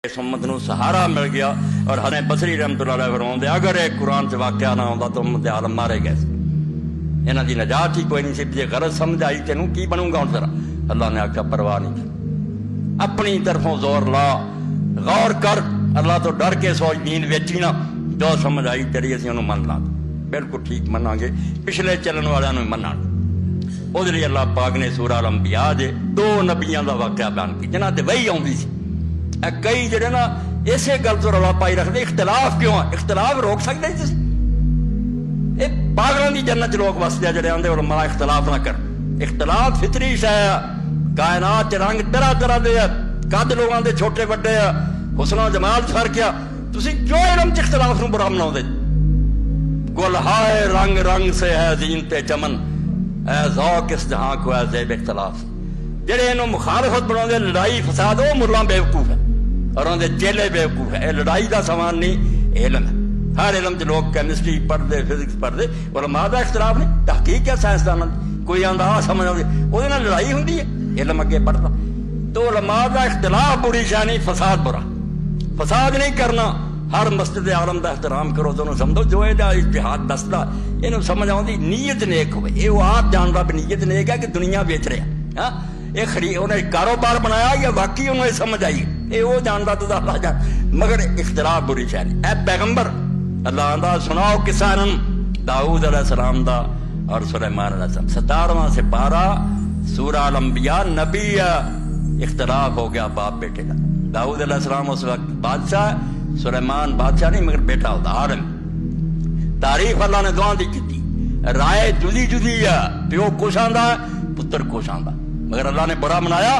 اس امت نو سہارا مل گیا. اور حسن بصری رحمۃ اللہ علیہ فرماتے اگر ایک قرآن سے واقعہ نہ ہوتا تو امت عالم مارے گئے. انہاں دی نجات ہی کوئی نہیں سی. جے غلط سمجھ آئی تینوں کی بنوں گا ہن ذرا. اللہ نے آخیا پرواہ نہیں کی. اپنی طرفوں زور لا، غور کر، اللہ تو ڈر کے سوچ دین ویچی نہ. جو سمجھ آئی تیری اسی انہوں من لا بالکل ٹھیک مناں گے. پچھلے چلن والوں نے مننا. اس لیے اللہ پاک نے سورہ الانبیاء دے 2 نبیاں دا واقعہ بیان کی جنہاں تے وحی آوندی سی. کئی جڑے نا اسی گل تو رولا پائی رکھتے اختلاف کیوں ہے؟ اختلاف روک سکتے جی؟ یہ پاگلوں کی جنت لوگ وستے جڑے آندے علماء اختلاف نہ کر. اختلاف فطری شے ہے. کائنات رنگ طرح طرح دے قد لوگوں دے چھوٹے وڈے ہے، حسن و جمال فرق ہے. تسی کیوں علم چ اختلاف نو برا بناؤ دے؟ گل ہائے رنگ رنگ سے ہے زینت چمن، اے ذوق اس جہاں کو ہے زیب اختلاف. جڑے انہوں مخالفت بنا دے لڑائی فساد وہ ملاں بیوقوف ہے اور انہوں دے چیلے بیوقوف ہے. یہ لڑائی دا سامان نہیں، علم ہے. ہر علم چ لوگ کیمسٹری پڑھتے فزکس پڑھتے. علماء دا اختلاف نہیں، تحقیق ہے سائنسدانوں کی. کوئی آندا آ سمجھ آؤ وہ لڑائی ہوندی ہے، علم اگے بڑھتا. تو علماء دا اختلاف بری شے نہیں، فساد برا. فساد نہیں کرنا. ہر مسجد عالم دا احترام کرو تو انہوں سمجھو جو یہ اجتہاد دستا یہ سمجھ آؤں نیت نیک ہوئے. یہ وہ آپ جانتا بھی نیت نیک ہے کہ دنیا بیچ رہا. ہاں یہ انہیں کاروبار بنایا یا واقعی انہیں سمجھ آئی یہ وہ جانتا تو اللہ جان. مگر اختلاف بری شے نہیں. اے پیغمبر اللہ دا سناؤ قصہ داؤد علیہ السلام دا اور سلیمان علیہ السلام. 17واں سپارہ سورہ الانبیاء. نبی اختلاف ہو گیا باپ بیٹے کا. داؤد علیہ السلام اس وقت بادشاہ، سلیمان بادشاہ نہیں مگر بیٹا ہوتا عالم. تعریف اللہ نے دعا دی کی. رائے جدی جدی ہے. پیو کچھ آندا پتر کچھ آندا مگر اللہ نے برا منایا.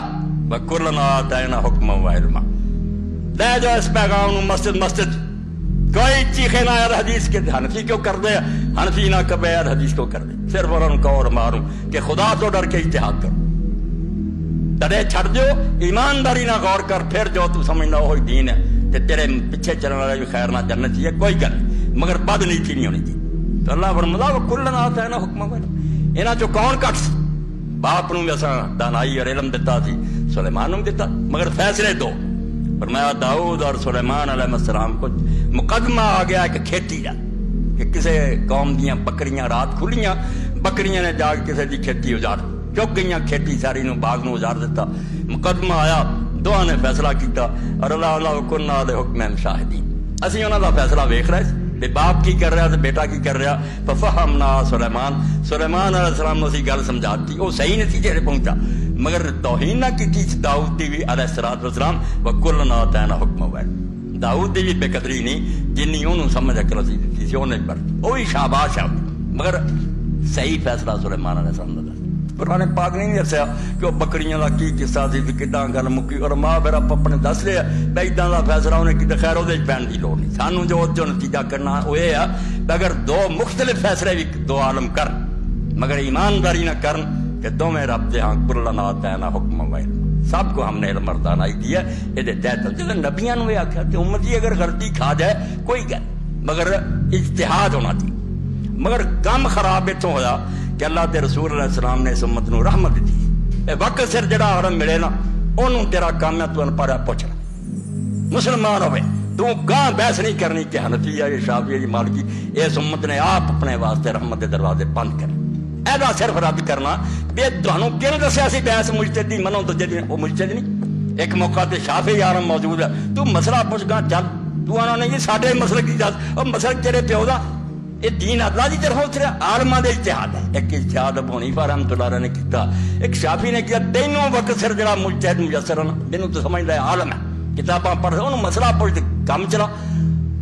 وَكُلًّا آتَيْنَا حُكْمًا وَعِلْمًا. لے جاؤ اس پیغام نو مسجد مسجد. کوئی چیخے نہ یار حدیث کے حنفی کیوں کر دے، حنفی نہ کبے یار حدیث کیوں کر دے. صرف انہوں کو اور ماروں کہ خدا تو ڈر کے اجتہاد کرو. تڑے چھڑ دیو، ایمانداری نہ غور کر. پھر جو تو سمجھنا وہی دین ہے کہ تیرے پیچھے چلنے والا بھی خیر نہ جنت چاہیے. کوئی گل مگر بد نیتی نہیں ہونی چاہیے. تو اللہ فرماتا وَكُلًّا آتَيْنَا حُكْمًا وَعِلْمًا. انہاں چوں کون کٹ سی؟ باپ نو بھی اساں دانائی اور علم دیتا سی، سلیمان نو بھی دیتا مگر فیصلے دو. فرمایا داؤد اور سلیمان علیہ السلام کو مقدمہ آ گیا کہ کھیتی دا کہ کسے قوم دیاں بکریاں رات کھلیاں، بکریاں نے جا کے کسے دی کھیتی اجاڑ چک گئیاں. کھیتی ساری نو باغ نو اجاڑ دیتا. مقدمہ آیا، دعا نے فیصلہ کیتا اور اللہ کنا دے حکم شاہدین. اسی انہاں دا فیصلہ ویکھ رہے کہ باپ کی کر رہا تو بیٹا کی کر رہا. ففہمنا سلیمان علیہ السلام نے اسی گل سمجھاتی. وہ صحیح نتیجے پہ پہنچا مگر توہین نہ کی داؤد دی بھی علیہ السلام. وَكُلًّا آتَيْنَا حُكْمًا وَعِلْمًا. داؤد دی بھی بے قدری نہیں جنی انہوں سمجھ اکل سی دیتی سی انہیں پڑھ وہی شاباش ہے مگر صحیح فیصلہ سلیمان علیہ السلام نے. قرآن پاک نہیں دسیا کہ وہ بکریاں کا کی قصہ سی کداں گل مکی. اور ماں پھر آپ اپنے دس لیا بھائی اداں کا فیصلہ انہیں کتنے خیر وہ پہن کی لوڑ نہیں. سانوں جو نتیجہ کرنا وہ یہ ہے اگر دو مختلف فیصلے بھی دو عالم کر مگر ایمانداری نہ کرن کہ دونوں رب دے ہاں کُلًّا آتَيْنَا حُكْمًا وَعِلْمًا. سب کو ہم نے علم اور دانائی دی ہے. یہ تحت جب نبیاں نے آخیا کہ امت جی اگر غلطی کھا جائے کوئی گل مگر اجتہاد ہونا چاہیے. مگر کم خراب اتوں ہوا کہ اللہ کے رسول علیہ السلام نے اس امت نو رحمت دیتی. وقت سر جڑا علم ملے نا انہوں تیرا کام ہے تو ان پڑھا پوچھنا. مسلمان ہوئے تو گاہ بحث نہیں کرنی کہ حنفی ہے یہ شافعی ہے یہ مالکی. اس امت نے آپ اپنے واسطے رحمت کے دروازے بند کرے. ایسا صرف رد کرنا بے تمہیں کیوں دسیا سی بحث مجتہد دی منو تو وہ مجتہد نہیں. ایک موقع تے شافعی عالم موجود ہے تو مسئلہ پوچھ گا چل تو آنا نہیں ساڈے مسلک کی دس. اور مسلک تیرے پیو دا یہ دین اللہ کی طرف اتریا عالماں دے اجتہاد ہے. ایک اجتہاد ابو حنیفہ رحمۃ اللہ علیہ نے کیتا، ایک شافعی نے کیا. تینوں وقت سر جڑا مجتہد میسر ہے تینوں تو سمجھ لے عالم ہے کتاباں پڑھ انہوں مسئلہ پوچھ کام چلا.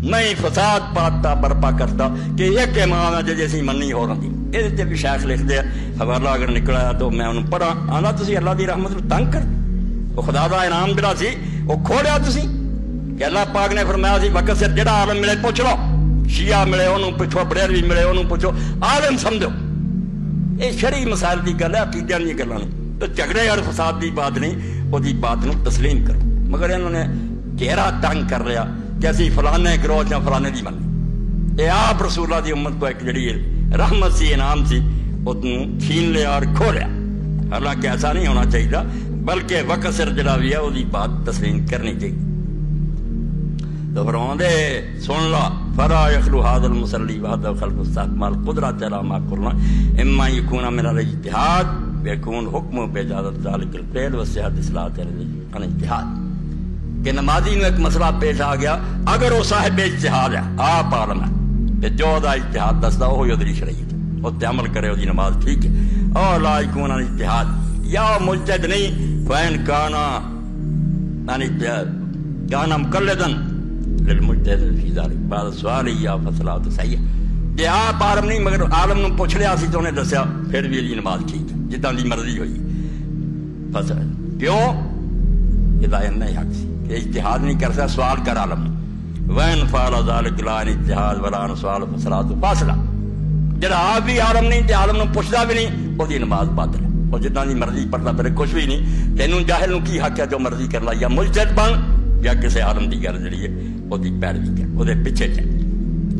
میں فساد پاتا برپا کرتا کہ ایک امام ہے جیسی منی ہو رہی. یہ بھی شیخ لکھ دیا حوالہ اگر نکلا تو میں انہوں پڑھا آنا تسی اللہ دی رحمت تنگ کر وہ خدا دا انعام جڑا سی وہ کھوڑیا تسی کہ اللہ پاک نے فرمایا سی وقت سر جڑا عالم ملے پوچھ لو. شیعہ ملے انہوں پوچھو، بریلوی ملے انہوں پوچھو، عالم سمجھو. یہ شرعی مسائل کی گل ہے، عقیدہ نہیں گلاں تو جھگڑے اور فساد کی بات نہیں. وہ بات نو تسلیم کرو. مگر انہوں نے گھیرا تنگ کر لیا کہ اسی فلانے گروہ یا فلانے دی منی. یہ آپ رسول اللہ دی امت کو ایک جڑی رحمت سی انعام سی وہ چھین لیا اور کھو لیا. حالانکہ ایسا نہیں ہونا چاہیے بلکہ وقت سر جڑا بھی ہے وہ بات تسلیم کرنی چاہیے. تو فرماندے سن لا فلا یخلو هذا المصلی وحده خلف استقمال قدرت على ما قلنا اما يكون من الاجتهاد ويكون حکم باجازت ذلك الفعل وصحت اصلاح عن اجتهاد کہ نمازی نے ایک مسئلہ پیش آ گیا، اگر وہ صاحب اجتہاد ہے آپ عالم ہے کہ جو دا اجتہاد دستا وہ ادری شریعت اس تے عمل کرے وہ نماز ٹھیک ہے. اور لا یکون اجتہاد یا مجتہد نہیں فین کانا یعنی کانا مقلدا للمجتہد فی ذلک بعد سوال یا فصلات صحیح جی آپ عالم نہیں مگر عالم نو پوچھ لیا سی تو انہیں دسیا پھر بھی یہ نماز ٹھیک ہے جتنا دی مرضی ہوئی. فصل کیوں ہدایت نہیں حق سی کہ اجتہاد نہیں کر سکتا سوال کر عالم وین فعل ذلک لا اجتہاد ولا سوال فصلات فاصلہ جڑا آپ بھی عالم نہیں تے عالم نو پوچھدا بھی نہیں وہ دی نماز باطل ہے. اور جتنا دی مرضی پڑھتا پھر کچھ بھی نہیں تینوں جاہل نو کی حق ہے جو مرضی کر لا یا مجتہد بن یا کسی عالم دی گل جڑی ہے وہ دی پیروی کر وہ دے پیچھے چل.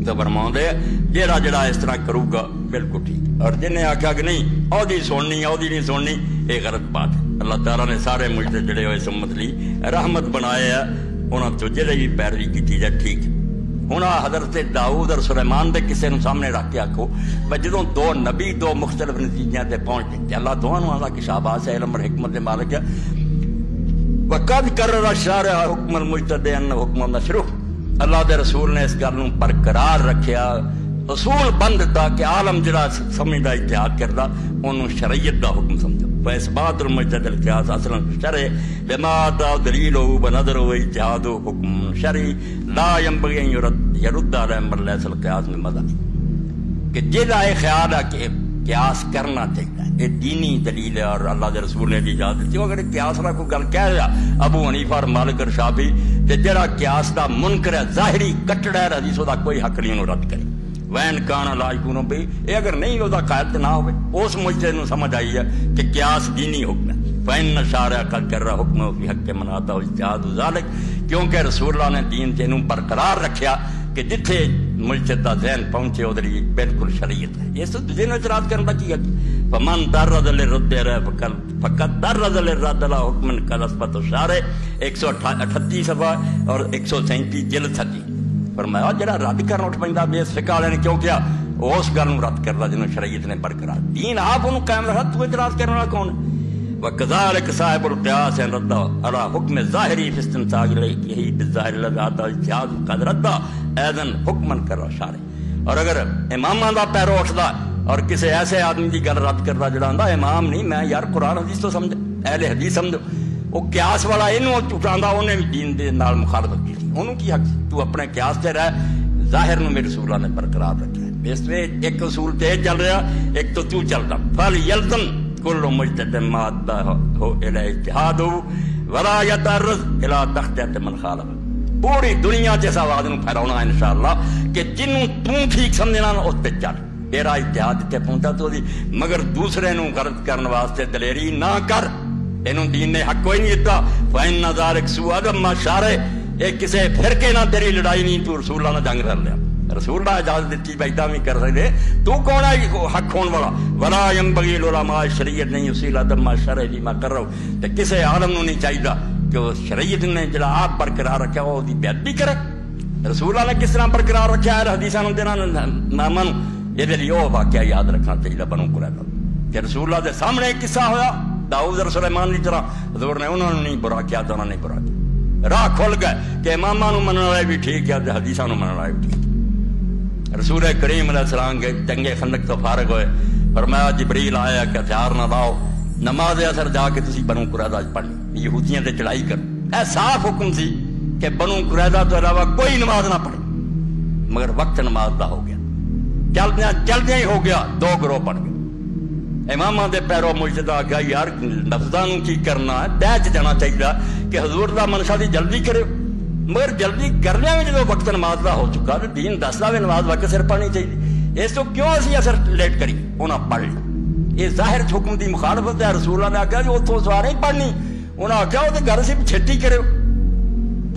تو فرماؤندے جیڑا جڑا اس طرح کرو گا بالکل ٹھیک اور جن نے آکھا کہ نہیں او دی سننی او دی نہیں سننی یہ غلط بات ہے. اللہ تعالیٰ نے سارے مجتہد جڑے ہوئے سمت لی رحمت بنائے ہیں انہوں تو جڑے بھی پیروی کی چیز ہے ٹھیک ہے. ہوں حضرت داؤد اور سلیمان دے کسے نو سامنے رکھ کے آکھو بھائی جدوں دو نبی دو مختلف نتیجیاں تے پہنچ تے اللہ دونوں اللہ کی شاباش ہے علم اور حکمت دے مالک ہے. وقد قرر الشارع حکم المجتہد ان حکم مشروع اللہ دے رسول نے اس گل نو برقرار رکھیا اصول بند تا کہ عالم جڑا سمجھدا اجتہاد کردا اونوں شریعت دا حکم سمجھو. فاثبات المجتہد القیاس اصلا شرع بما دلیل بنظر اجتہاد حکم شرعی لا ينبغي ان يرد على امر ليس القياس من مذهب کہ جہاں یہ خیال ہے کہ قیاس کرنا چاہیے یہ دینی دلیل ہے اور اللہ کے رسول نے اجازت دیتی. اگر قیاس کا کوئی گل کہہ رہا ابو حنیفہ اور مالک اور شافعی تے جڑا قیاس دا منکر ہے ظاہری کٹڑا ہے حدیث دا کوئی حق نہیں انہوں رد کرے. وین کان لا یکون بھی یہ اگر نہیں وہ قائل نہ ہوئے اس مجتہد نو سمجھ آئی ہے کہ قیاس دینی حکم ہے. فإن الشارع قد قرر حکمه فی حق من آتا اجتہاد ذلک کیونکہ رسول اللہ نے دین تینوں برقرار رکھیا کہ جتھے مجتہد دا ذہن پہنچے ادھر بالکل شریعت ہے. اس دین اعتراض کرنے کی ہے فمن درد للرد فقط درد للرد لا حکم کلسبت الشارع 138 صفحہ اور 137 جلد 37 فرمایا جڑا رد کرنا اٹھ پیندا بے فقہ والے نے کیوں کیا اس گل نو رد کردا جنوں شریعت نے برقرار دین آپ انہوں قائم رکھا تو اعتراض کرنے والا کون ہے. وكذلك صاحب القياس رد على حكم الظاهري في استنتاج اليه بالظاهر الذي هذا اجتهاد قد رد ايضا حكما كرر شارع. اور اگر اماماں دا پیرو اٹھدا اور کسی ایسے آدمی دی گل رد کردا جڑا ہوندا امام نہیں میں یار قرآن حدیث تو سمجھ اہل حدیث سمجھو وہ قیاس والا اینوں چٹاندا اونے بھی دین دے نال مخالفت کی اونوں کی حق تو اپنے قیاس تے رہ ظاہر نو میرے رسول اللہ نے برقرار رکھا. اس میں ایک اصول تے چل رہا ایک تو چلدا فل یلزم کل مجتہد مادہ ہو الی اجتہاد ولا یتعرض الی تخطیت من خالف. پوری دنیا جیسا آواز نو پھیلاونا انشاءاللہ کہ جنوں تو ٹھیک سمجھنا اس پہ چل تیرا اجتہاد تے پہنچا تو دی مگر دوسرے نو غلط کرنے واسطے دلیری نہ کر اینوں دین نے حق کوئی نہیں دیتا. فإن ذلک سوء ادب ما شارع ایک کسی فرقے نہ تیری لڑائی نہیں تو رسول اللہ نے جنگ کر لیا رسول اللہ اجازت دیتی بھائی بھی کر سکتے تو کون ہے حق کھون والا. ولا ينبغي العلماء شریعت نہیں اصول ادب ما شرع فيما قرروا تے کسی عالم نو نہیں چاہیے کہ وہ شریعت نے جڑا آپ برقرار رکھا وہ دی بیعت بھی کرے. رسول اللہ نے کس طرح برقرار رکھا ہے حدیثاں نو دینا مامن یہ لیے وہ واقعہ یاد رکھنا چاہیے بنو قریظہ کہ رسول اللہ دے سامنے ایک قصہ ہویا داؤد اور سلیمان کی طرح حضور نے انہوں نے نہیں برا کیا تو انہوں نے برا کیا. راہ کھل گئے کہ اماماں نو منن والے بھی ٹھیک ہے حدیثاں نو منن والے بھی ٹھیک. رسول کریم علیہ السلام کے جنگ خندق تو فارغ ہوئے فرمایا جبریل آیا کہ ہتھیار نہ لاؤ نماز اثر جا کے تسی بنو قریظہ پڑھنی یہودیاں تے چڑھائی کر. اے صاف حکم سی کہ بنو قریظہ تو علاوہ کوئی نماز نہ پڑھے مگر وقت نماز دا ہو گیا چلدیاں ہی ہو گیا دو گروہ پڑھ گئے. اماماں دے پیرو مجتہد گیا یار لفظاں نو کی کرنا ہے بیچ جانا چاہیے کہ حضور دا منشا دی جلدی کرے مگر جلدی کرنے میں جب وقت نماز دا ہو چکا تو دین دستا بھی نماز وقت سر پڑھنی چاہیے. اس تو کیوں اسی اثر لیٹ کری انہیں پڑھ لی. یہ ظاہر حکم دی مخالفت ہے. رسول اللہ نے آخیا جو اتوں سوار نہیں پڑھنی انہیں آخیا وہ گھر سے چھٹی کرو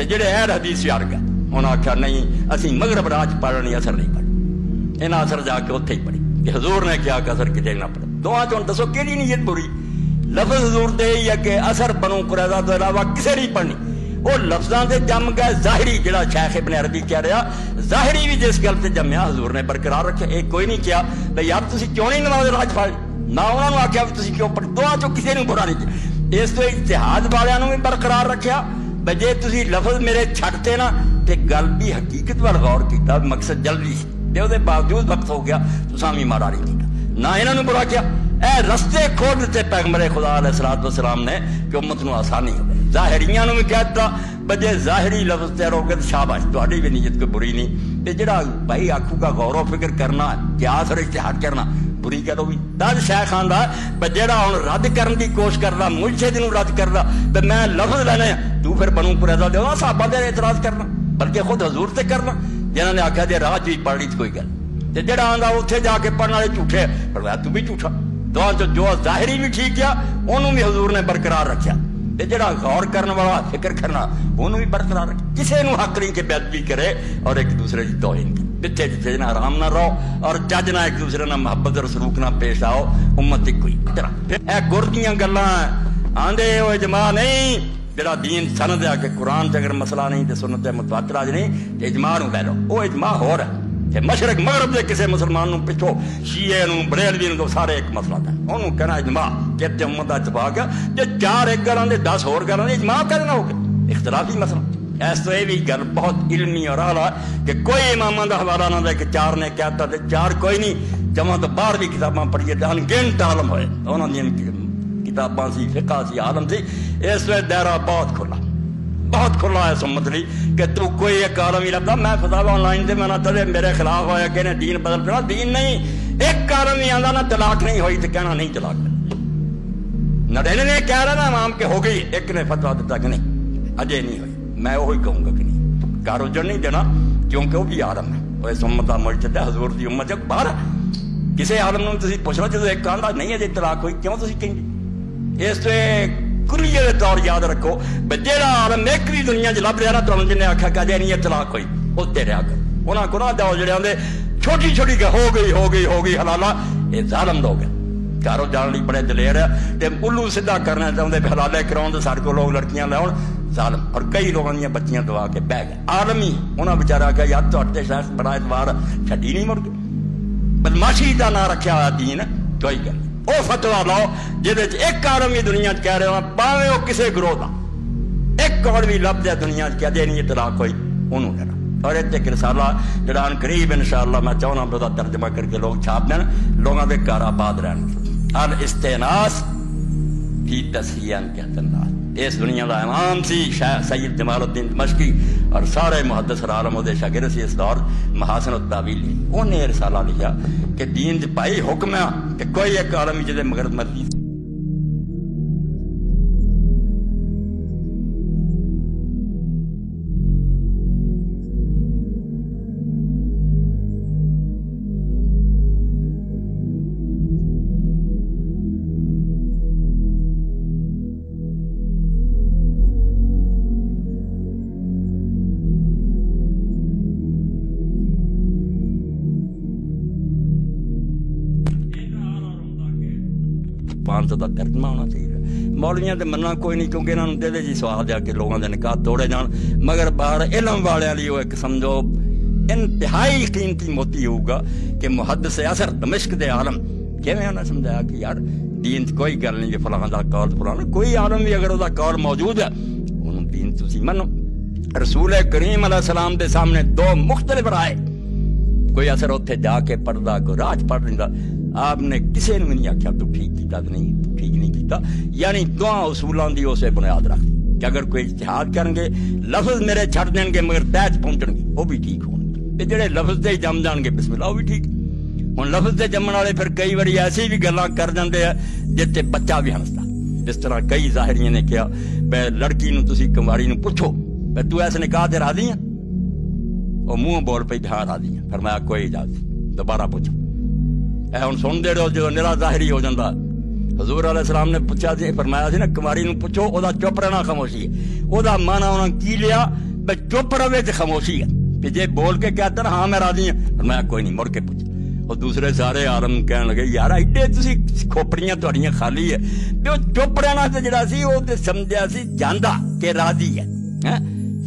جڑے اہل حدیث یار گئے انہیں آخیا نہیں اسی مغرب راج پڑھنی اثر نہیں پڑھی انہیں اثر جا کے اتنے ہی پڑھی کہ حضور نے کیا کہ اثر کتنے نہ پڑھو. دعا چون دسو کہڑی نیت بری لفظ حضور دے یا کہ اثر بنو قریظہ تو علاوہ کسے نہیں پڑھنی وہ لفظاں دے جم گئے، ظاہری جڑا شیخ ابن عربی کہہ رہا ظاہری بھی جس گل تے جمیا حضور نے برقرار رکھے. ایک کوئی نہیں کیا بھائی یار تسی کیوں نہیں نماز راج پڑھ، نہ انہوں نے آخیا تسی کیوں پڑھ، دعا چو کسی نے برا نہیں کیا. اس تو اجتہاد والوں بھی برقرار رکھیا بھائی جے تسی لفظ میرے چھڈتے نا تے گل بھی حقیقت وال غور کیتا، مقصد جلدی سی تے وہ باوجود وقت ہو گیا تساں بھی مارا نہیں کیتا، نہ انہوں نے برا کیا. اے رستے کھول دیتے پیغمبر خدا علیہ الصلوۃ والسلام نے کہ امت نو آسانی ہو. ظاہریاں نو بھی کہتا بجے ظاہری لفظ تے روکے شاباش تہاڈی بھی نیت کوئی بری نہیں. تے جڑا بھائی آکھو گا غور و فکر کرنا، قیاس اور اجتہاد کرنا، بری کہہ لو بھی. تد شیخ آندا ہے جڑا ہن رد کرن دی کوشش کردا، مجتہد نو رد کردا تے میں لفظ لینے تو پھر بنو قریظہ دے صحابہ دے اعتراض کرنا بلکہ خود حضور تے کرنا جنہاں نے آکھیا جے راہ چ پڑھ لی کوئی گل. تے جڑا آندا اوتھے جا کے پڑھن والے جھوٹے فرمایا تو بھی جھوٹا. تو جو ظاہری بھی ٹھیک کیا انہوں بھی حضور نے برقرار رکھیا تے جڑا غور کرنے والا فکر کرنا انہوں بھی برقرار رکھیا. کسے نو حق نہیں کہ بے ادبی کرے اور ایک دوسرے کی توہین کرے. جتھے جتھے نہ آرام نہ رہو اور جج نہ ایک دوسرے نہ محبت اور سلوک نہ پیش آؤ. امت ایک ہوئی طرح اے گر دیاں گلاں آندے او اجماع نہیں. جڑا دین سند ہے کہ قرآن تے اگر مسئلہ نہیں تے سنت متواترہ نہیں تے اجماع نو لے لو. او اجماع ہو رہا ہے کہ مشرق مغرب دے کسے مسلمان نو پچھو شیعہ نو بریلوی نو سارے ایک مسئلہ ہے انہوں کہنا اجماع کہ امت دا اتفاق ہے. جے چار ایک گلاں دے 10 ہور گلاں دے اجماع کرنا ہو گیا اختلافی مسئلہ. اس تو یہ بھی گل بہت علمی اور اعلیٰ کہ کوئی اماماں دا حوالہ نہ دے کہ چار نے کہتا تے چار کوئی نہیں. جمع تو باہر بھی کتاباں پڑھیے ان گنت عالم ہوئے انہوں نے کتاباں سی فقہ سی عالم سی. اس تو دائرہ بہت کھلا ہے سمت لی کہ تو کوئی ایک عالم ہی لگتا. میں فتاوی آن لائن دے میں نہ تلے میرے خلاف ہویا کہ نے دین بدل کرنا. دین نہیں ایک عالم ہی آندا نہ طلاق نہیں ہوئی تو کہنا نہیں طلاق نہ رہنے نے کہہ رہا نا امام کہ ہو گئی ایک نے فتوا دیتا کہ نہیں اجے نہیں ہوئی. میں وہی کہوں گا کہ نہیں کار اجڑ نہیں دینا کیونکہ وہ بھی عالم ہے. وہ اس امت کا مرشد ہے حضور دی امت ہے باہر. کسی عالم نو تسی پوچھ لو جدو ایک آندا نہیں اجے طلاق ہوئی کیوں تسی کہیں گے. اس سے کلیے دے طور یاد رکھو جیڑا عالم ایک بھی دنیا چ لب رہا نا تمہیں جن نے آخیا کہ اجے نہیں طلاق ہوئی اتنے رہا کر. انہاں کو نہ دو جڑے آدھے چھوٹی چھوٹی کہ ہو گئی حلالہ یہ ظالم لوگ ہیں. گھروں جان لی بڑے دلیر ہے تے الو سیدھا کرنا چاہتے حلالے کراؤ تو سارے کو لوگ لڑکیاں لاؤ ظالم. اور کئی لوگوں دیا بچیاں دوا کے بہ گئے. عالمی انہاں بچارا کہ یار تے شاید بڑا اعتبار چھڈی نہیں مڑ کے بدماشی کا نہ رکھا ہوا دین کوئی گل. وہ فتوا لاؤ جہد ایک عالم ہی دنیا کہہ رہے ہو پاوے وہ کسی گروہ کا ایک اور بھی لفظ ہے دنیا کہہ دے نہیں اطلاق ہوئی انہوں لینا. اور ایک رسالہ جڑا ان قریب انشاءاللہ میں چاہنا بتا ترجمہ کر کے لوگ چھاپ دین لوگوں کے گھر آباد رہن. الاستئناس فی تصحیح کہتے ہیں اس دنیا کا امام سی سید جمال الدین دمشقی اور سارے محدث عالم و شاگرد سی اس دور محاسن التاویل. انہیں رسالہ لکھا کہ دین پائی حکم ہے کہ کوئی ایک عالم جدے مگر مرضی کا ترجمہ ہونا چاہیے. مولویاں تے مننا کوئی نہیں کیونکہ انہوں نے دے جی سوال دیا کہ لوگوں کے نکاح توڑے جان مگر باہر علم والے لیے وہ ایک سمجھو انتہائی قیمتی موتی ہوگا کہ محدث اثر دمشق دے عالم کیویں انہوں نے سمجھایا کہ یار دین کوئی گل نہیں کہ فلاں دا قول فلاں کوئی عالم بھی اگر وہ قول موجود ہے انہوں دین تسی منو. رسول کریم علیہ السلام دے سامنے دو مختلف رائے کوئی اثر اتنے جا کے پڑھتا کوئی راج پڑھ لینا آپ نے کسی نے بھی نہیں آخیا تو ٹھیک کیتا نہیں تو ٹھیک نہیں کیتا. یعنی دعا اصولوں کی اسے بنیاد رکھ کہ اگر کوئی اجتہاد کریں گے لفظ میرے چھڑ دیں گے مگر تحت پہنچن گے وہ بھی ٹھیک ہون گے. جڑے لفظ سے جم جان گے بسم اللہ وہ بھی ٹھیک. ہوں لفظ سے جمن والے پھر کئی باری ایسی بھی گلاں کر جاندے ہیں جتنے بچہ بھی ہنستا. جس طرح کئی ظاہریاں نے کیا بے لڑکی نو تسی کماری نو پوچھو بے تو ایسے نکاح تے راضی ہیں وہ منہ بول پہ ہاں راضی ہیں. فرمایا کوئی اجازت دوبارہ پوچھو. اے ہوں سن دے رہو جو نرا ظاہری ہو جاتا. حضور علیہ السلام نے پوچھا سی فرمایا سی نا کماری نو پوچھو وہ چپ رہنا خاموشی ہے. وہ مانا انہوں نے کی لیا بے چپ رہے تو خاموشی ہے. کہ جے بول کے کہتا نا ہاں میں راضی ہوں فرمایا کوئی نہیں مڑ کے پوچھ. اور دوسرے سارے عالم کہنے لگے یار ایڈے تسی کھوپڑیاں تہاڈیاں خالی ہے. جو چپ رہنا تے جڑا سی وہ تے سمجھیا سی جاندا کہ راضی ہے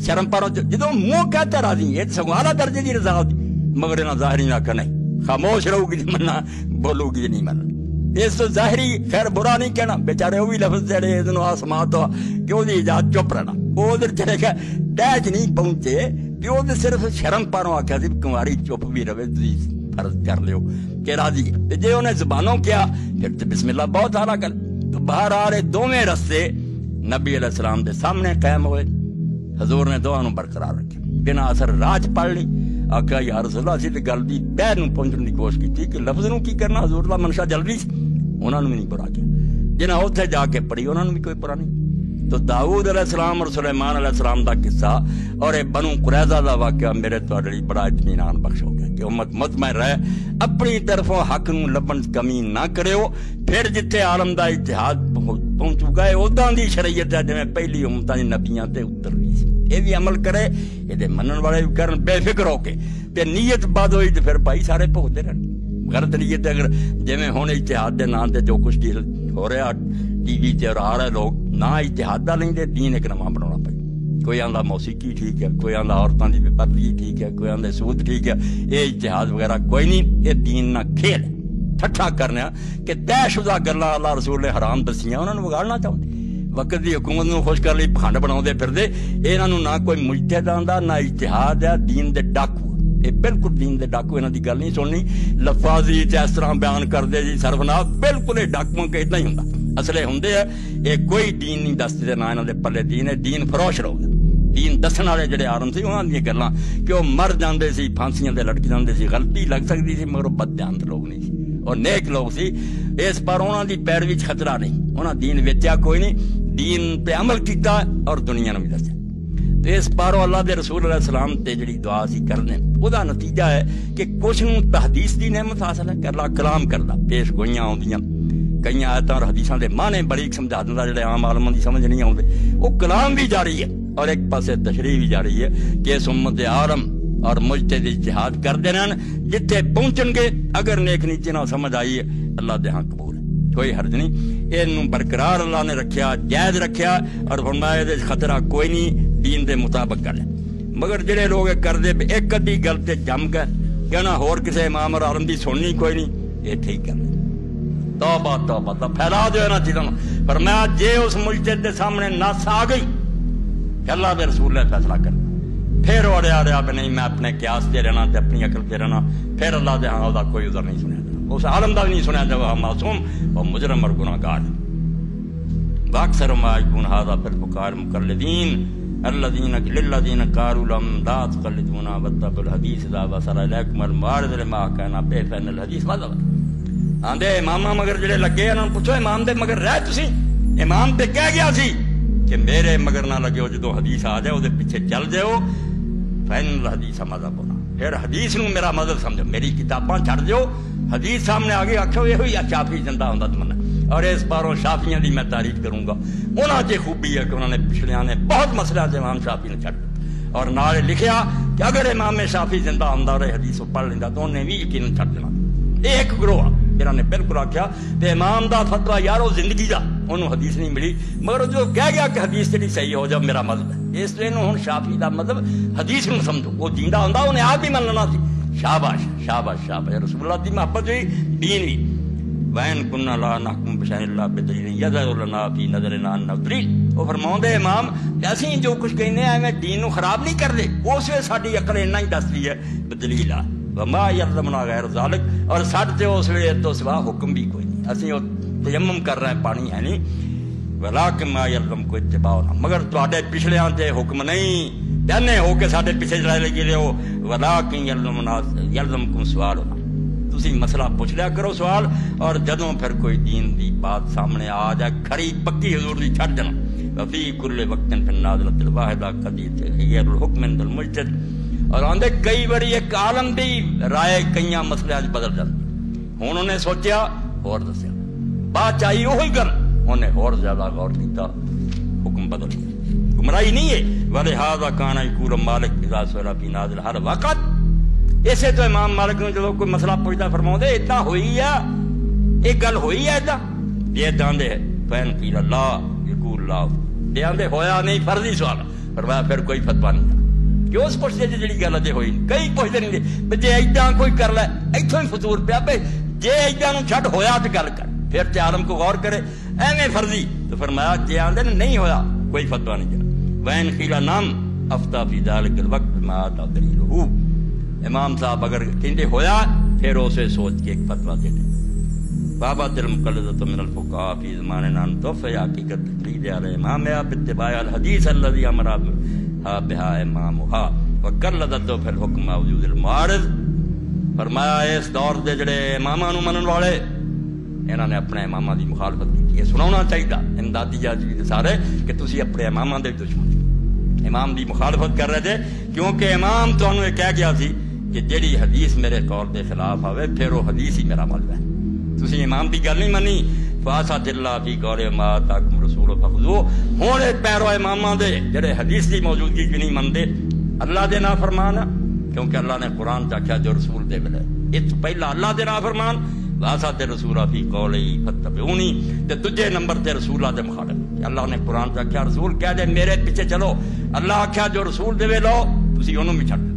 شرم پاروں جدو منہ کہتا راضی یہ سگوں اعلیٰ درجے کی رضا ہوتی مگر انہاں ظاہری نہ آخر نہیں خاموش رہو گی جی مننا بولو گی جی نہیں مننا اس تو ظاہری خیر برا نہیں کہنا بیچارے وہ بھی لفظ جڑے ادھر آسمان تو کہ وہ اجازت چپ رہنا وہ ادھر چلے گا ٹیچ نہیں پہنچے پیو تو صرف شرم پاروں آخیا سی کماری چپ بھی رہے تھی فرض کر لیو کہ راضی جی انہیں زبانوں کیا پھر تو بسم اللہ بہت اعلیٰ گل تو باہر آ رہے دونوں رستے نبی علیہ السلام دے سامنے قائم ہوئے حضور نے دونوں برقرار رکھے بنا اثر راج پڑھ لی آخیا یا رسول اللہ اسی تو گل دی پیر نو پہنچنے کی کوشش کی کہ لفظ نو کی کرنا حضور اللہ منشا جلدی انہوں نے بھی نہیں برا کیا جنہیں اتنے جا کے پڑھی انہوں نے بھی کوئی برا نہیں تو داؤد علیہ السلام اور سلیمان علیہ السلام دا قصہ اور بنو قریظہ دا واقعہ میرے توڑی بڑا اطمینان بخش ہو گیا کہ امت مطمئن رہے اپنی طرفوں حق نو لبن کمی نہ کرے ہو پھر جتھے عالم دا اتحاد پہنچ گئے اداں دی شریعت ہے جویں پہلی امتاں دی نبیاں تے اتر رہی سی یہ بھی عمل کرے یہ منن والے بھی کرن بے فکر ہو کے تے نیت بد ہوئی تے پھر بھائی سارے بھگتے رہن غلط نیت اگر جویں ہن اتحاد دے نام تے جو کچھ ہو رہا ٹی وی تے اور آ رہے لوگ نہ اتحاد دا لیں دین ایک نواں بنانا پئی کوئی آندا موسیقی ٹھیک ہے کوئی آندا عورتاں دی بے پردگی ٹھیک ہے کوئی آندا سود ٹھیک ہے یہ اتحاد وغیرہ کوئی نہیں یہ دین نہ کھیل ٹھٹھا کرنا کہ طے شدہ گلاں اللہ رسول نے حرام دسیاں انہاں نوں بگاڑنا چاہندے وقت دی حکومت نوں خوش کر لئی پھنڈ بناؤندے پھردے انہاں نوں نہ کوئی مجتہد آندا نہ اتحاد ہے دین دے ڈاکو یہ بالکل دین دے ڈاکو انہاں دی گل نہیں سننی لفاظی تے اس طرح بیان کردے جی سرفناف بالکل یہ ڈاکواں کہ اتنا ہی ہوندا اصلے ہوندے ہے یہ کوئی دین نہیں دستے نہ انہاں دے پلے دین ہے دین فروش لوگ دین دسن والے جڑے آرم سی انہاں دی گلاں کہ وہ مر جاندے سی پھانسیاں تے لٹک جاندے سی غلطی لگ سکتی سی مگر بد دیانت لوگ نہیں سی اور نیک لوگ سی اس پر انہاں دی پیروی وچ خطرہ نہیں انہاں دین ویچیا کوئی نہیں دین پہ عمل کیتا اور دنیا نوں بھی دسیا تو اس پاروں اللہ دے رسول علیہ السلام تے جڑی دعا سی کرنے او دا نتیجہ ہے کہ کچھ نوں تحدیث دی نعمت حاصل ہے کہ اللہ کلام کردا پیش گوئیاں آوندیاں کئی آیتاں اور حدیثاں دے معنی بڑی سمجھا دیندا جڑے عام عالماں دی سمجھ نہیں آوندے وہ کلام بھی جاری ہے اور ایک پاسے تشریح بھی جاری ہے کہ اس امت عالم اور مجتہد اجتہاد کردے رہن جتھے پہنچن گے اگر نیک نیچے نہ سمجھ آئی ہے اللہ دے ہاں قبول ہے کوئی حرج نہیں اینوں برقرار اللہ نے رکھیا جائز رکھیا اور فرمایا دے خطرہ کوئی نہیں دین دے مطابق کر لے مگر جڑے لوگ کردے ایک ادھی گل تے جم گئے کہنا ہور کسے امام اور عالم دی سننی کوئی نہیں یہ ٹھیک کر لے توبہ توبہ تو پھیلا دو نا چیزوں فرمایا جے اس مجتہد دے سامنے نص آ گئی کہ اللہ دے رسول نے فیصلہ کرنا پھر وہ رہا بھی نہیں میں اپنے قیاس تے رہنا تے اپنی عقل تے رہنا پھر اللہ دے ہاں دا کوئی عذر نہیں سنیا جانا اس عالم دا بھی نہیں سنیا جب معصوم اور مجرم اور گناہگار واکثر ما یکون ھذا فی الفقار المقلدین الذین للذین قالوا لم لا تقلدونا واتبعوا الحدیث اذا وصل الیکم المعارض لما کان بفن الحدیث غضب آندے امام مگر جڑے لگے انہاں پوچھو امام دے مگر رہ تسی امام تے کہہ گیا سی کہ میرے مگر نہ لگے جدو حدیث آ جائے وہ پیچھے چل جاؤ فین الحدیث مذہب ہونا پھر حدیث نو میرا مذہب سمجھو میری کتاباں چھڑ جاؤ حدیث سامنے آ گئی آخو یہ ہوئی شافی زندہ ہوندا تمنا اور اس باروں شافیاں دی میں تعریف کروں گا انہاں چ خوبی ہے کہ انہوں نے پچھلیاں نے بہت مسئلہ سے امام شافی نے چھڑ اور نال لکھیا کہ اگر امام شافی زندہ ہوندا اور حدیث پڑھ لیندا تو انہیں بھی یقین چھڑ دینا ایک گروہ جنہاں نے بالکل آخیا تے امام دا فتویٰ یارو زندگی دا انہوں حدیث نہیں ملی مگر جو کہہ گیا کہ حدیث تیری صحیح ہو جاؤ میرا مذہب ہے اس لیے ہن شافی دا مذہب حدیث نوں سمجھو وہ جیندا ہوندا انہیں آپ بھی مننا سی شاباش شاباش شاباش رسول اللہ دی محبت ہوئی دین بھی وین کنا لا نحکم بشان اللہ بدلیل یذر لنا فی نظرنا النظری وہ فرماؤندے امام کہ اسی جو کچھ کہنے ایویں دین نوں خراب نہیں کردے اس ویلے ساڈی عقل اتنا ہی دسدی ہے بدلیل وما یلزمنا غیر ذالک اور ساڈے تے اس ویلے تو سوا حکم بھی کوئی نہیں اسی تیمم کر رہے ہیں پانی ہے نہیں ولیکن ما یلزم کو اتباع مگر تواڈے پچھلیاں تے حکم نہیں جانے ہو کے ساڈے پیچھے چلے لگے رہے ہو ولیکن یلزمکم سوال ہونا تسی مسئلہ پوچھ لیا کرو سوال اور جدوں پھر کوئی دین دی بات سامنے آ جائے کھری پکی حضور دی چھڑ جانا وفی کل وقت فی النازلۃ الواحدہ قضیۃ غیر الحکم عند المجتہد اور آندے کئی باری ایک عالم دی رائے کئیاں مسئلے اج بدل جاندی ہن انہیں سوچیا اور دسیا بات چاہیے وہی گل انہیں اور زیادہ غور کیتا حکم بدل گیا گمراہی نہیں ہے ولہذا کان یقول مالک اذا سئل فی نازل ہر وقت اسے تو امام مالک نے جب کوئی مسئلہ پوچھتا فرماؤندے اتنا ہوئی ہے ایک گل ہوئی ہے اتنا یہ داندے فین قیل اللہ یقول اللہ یہ آندے ہویا نہیں فرضی سوال فرمایا پھر کوئی فتوا نہیں کیوں اس پوچھتے جی گل اجے ہوئی کئی پوچھتے نہیں جی ایڈا کوئی کر لے اتوں ہی فطور پیا بھائی جی ایڈا چھٹ ہویا تو گل کر پھر تے عالم کو غور کرے ایویں فرضی تو فرمایا جی آدھے نہیں ہویا کوئی فتوا نہیں جا وین خیلا نام افتا فی ذالک الوقت ما تا دلیلہ امام صاحب اگر کہندے ہویا پھر اسے سوچ کے ایک فتوا دے دے بابا دل مقلدۃ من الفقہاء فی زماننا توفی حقیقت تقلید علی امامها باتباع الحدیث الذی امر بها امامها وقلدت فی الحکم وجود المعارض فرمایا اس دور دے جڑے اماماں نوں منن والے انہاں نے اپنے اماماں دی مخالفت کی ہے سناونا چاہیے امدادی جاجی سارے کہ تسی اپنے اماماں دے دشمن امام دی مخالفت کر رہے تھے کیونکہ امام تانوں یہ کہہ گیا سی کہ جیڑی حدیث میرے قول دے خلاف آوے پھر وہ حدیث ہی میرا مذہب ہے تسی امام دی گل نہیں منی فاسات اللہ فی قول ما تاکم رسول فخذو ہن پیرو اماماں دے جڑے حدیث دی موجودگی کی نہیں مندے اللہ دے نافرمان کیونکہ اللہ نے قرآن چ آکھیا جو رسول دے ملے اس پہلا اللہ دے نافرمان واسات رسول فی قولی فتبعونی تے دجے نمبر تے رسول دے مخالف اللہ نے قرآن چ آکھیا رسول کہہ دے میرے پیچھے چلو اللہ آکھیا جو رسول دے لو تسی انہوں بھی چھڈ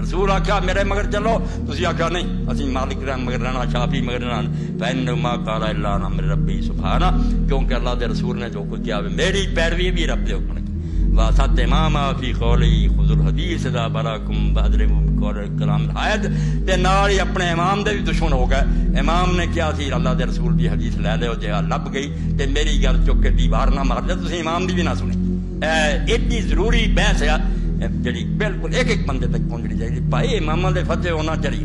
رسول آکھیا میرے مگر چلو تسی آکھیا نہیں اسی مالک رحم مگر رہنا شافی مگر رہنا فإنما قال الا ان امر ربی سبحانہ کیونکہ اللہ دے رسول نے جو کچھ کیا میری پیروی بھی رب دے حکم کی واسط امام فی قولی خذ الحدیث اذا براکم بادروا بقول کلام الحائد تے نال ہی اپنے امام دے بھی دشمن ہو گئے امام نے کیا سی اللہ دے رسول دی حدیث لے لے جے لب گئی تے میری گل چک کے دیوار نہ مار دے تسی امام دی بھی نہ سنی ایڈی ضروری بحث ہے جڑی بالکل ایک ایک بندے تک پہنچنی چاہیے بھائی اماماں دے فتوے ہونا چاہیے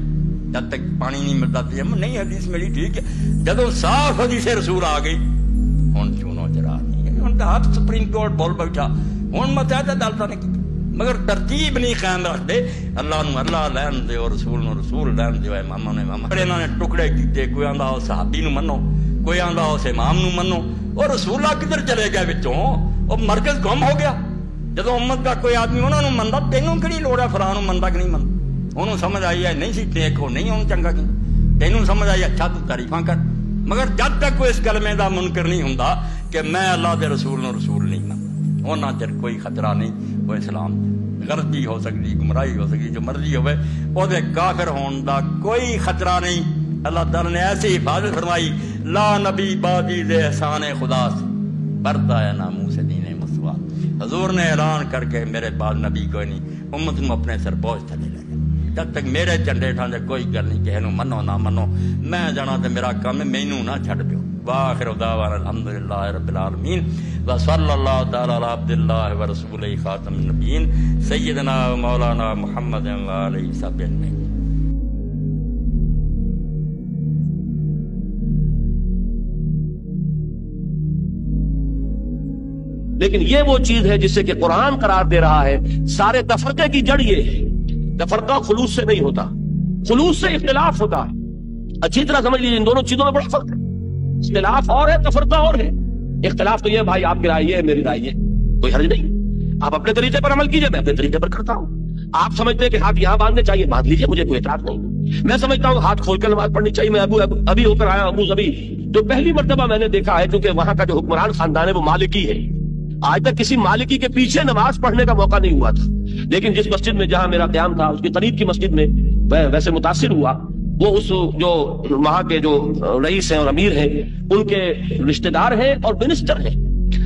جب تک پانی نہیں ملتا نہیں حدیث ملی ٹھیک ہے جدوں صاف حدیث رسول آ گئی ہن چونو چرا نہیں ہن تو ہاتھ سپریم کورٹ بول بیٹھا ہن متحد عدالتاں نے کی مگر ترتیب نہیں قائم رکھتے اللہ نو اللہ لین دے اور رسول نو رسول لین دے اماماں نے امام انہاں نے ٹکڑے کیتے کوئی آندا او صحابی نو منو کوئی آندا اس امام نو منو اور رسولہ کدھر چلے گئے وچوں او مرکز گم ہو گیا جدو امت کا کوئی آدمی انہوں نے منتا تینوں کہڑی لوڑ ہے فلاں منتا کہ نہیں منتا انہوں سمجھ آئی ہے نہیں سی ٹیک ہو نہیں انہوں چنگا کی تینوں سمجھ آئی اچھا تو تعریفاں کر مگر جب تک کوئی اس کلمے دا منکر نہیں ہوندا کہ میں اللہ دے رسول نو رسول نہیں منتا انہاں چر کوئی خطرہ نہیں وہ اسلام غلطی ہو سکتی گمراہی ہو سکتی جو مرضی ہوئے وہ دے کافر ہون دا کوئی خطرہ نہیں اللہ تعالیٰ نے ایسی حفاظت فرمائی لا نبی بعدی دے احسان خدا سے برتا ہے ناموں سے دین مسوا حضور نے اعلان کر کے میرے بعد نبی کوئی نہیں امت نو اپنے سر بوجھ تھلے لے گئے جب تک میرے جھنڈے ٹھانجے کوئی گل نہیں کہے نو منو نہ منو میں جانا تے میرا کام ہے مینوں نہ چھڈ دیو واخر دعوانا الحمدللہ رب العالمین وصلی اللہ تعالی علی عبد اللہ ورسولہ خاتم النبیین سیدنا و مولانا محمد و علیہ وصحبہ اجمعین لیکن یہ وہ چیز ہے جسے کہ قرآن قرار دے رہا ہے سارے تفرقے کی جڑ یہ ہے تفرقہ خلوص سے نہیں ہوتا خلوص سے اختلاف ہوتا ہے اچھی طرح سمجھ لیجیے ان دونوں چیزوں میں بڑا فرق ہے اختلاف اور ہے تفرقہ اور ہے اختلاف تو یہ بھائی آپ کی رائے یہ ہے میری رائے یہ کوئی حرج نہیں آپ اپنے طریقے پر عمل کیجئے میں اپنے طریقے پر کرتا ہوں آپ سمجھتے ہیں کہ ہاتھ یہاں باندھنے چاہیے باندھ لیجیے مجھے کوئی اعتراض نہیں میں سمجھتا ہوں ہاتھ کھول کر نماز پڑھنی چاہیے میں ابھی ہو کر آیا ابو ظبی تو پہلی مرتبہ میں نے دیکھا ہے کیونکہ وہاں کا جو حکمران خاندان ہے وہ مالکی ہے آج تک کسی مالکی کے پیچھے نماز پڑھنے کا موقع نہیں ہوا تھا لیکن جس مسجد میں جہاں میرا قیام تھا اس کے قریب کی مسجد میں ویسے متاثر ہوا وہ اس جو وہاں کے جو رئیس ہیں اور امیر ہیں ان کے رشتہ دار ہیں اور منسٹر ہیں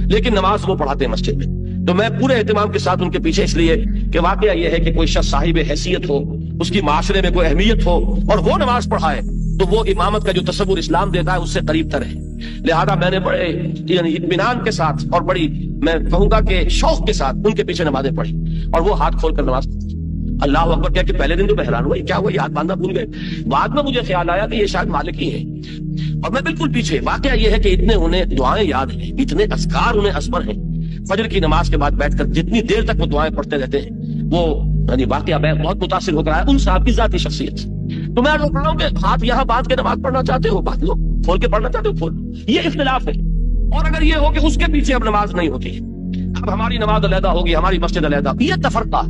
لیکن نماز وہ پڑھاتے ہیں مسجد میں تو میں پورے اہتمام کے ساتھ ان کے پیچھے اس لیے کہ واقعہ یہ ہے کہ کوئی شخص صاحب حیثیت ہو اس کی معاشرے میں کوئی اہمیت ہو اور وہ نماز پڑھائے تو وہ امامت کا جو تصور اسلام دیتا ہے اس سے قریب تر ہے لہذا میں نے بڑے یعنی اطمینان کے ساتھ اور بڑی میں کہوں گا کہ شوق کے ساتھ ان کے پیچھے نمازیں پڑھی اور وہ ہاتھ کھول کر نماز پڑھی اللہ اکبر کہہ کہ پہلے دن تو میں حیران ہوا کیا ہوا یہ ہاتھ باندھنا بھول گئے بعد میں مجھے خیال آیا کہ یہ شاید مالکی ہے اور میں بالکل پیچھے واقعہ یہ ہے کہ اتنے انہیں دعائیں یاد ہیں اتنے اذکار انہیں ازبر ہیں فجر کی نماز کے بعد بیٹھ کر جتنی دیر تک وہ دعائیں پڑھتے رہتے ہیں وہ یعنی واقعہ میں بہت متاثر ہو کر آیا ان صاحب کی ذاتی شخصیت تو میں روک رہا ہوں کہ ہاتھ یہاں باندھ کے نماز پڑھنا چاہتے ہو باندھ لو کھول کے پڑھنا چاہتے ہو کھول یہ اختلاف ہے اور اگر یہ ہو کہ اس کے پیچھے اب نماز نہیں ہوتی اب ہماری نماز علیحدہ ہوگی ہماری مسجد علیحدہ یہ تفرقہ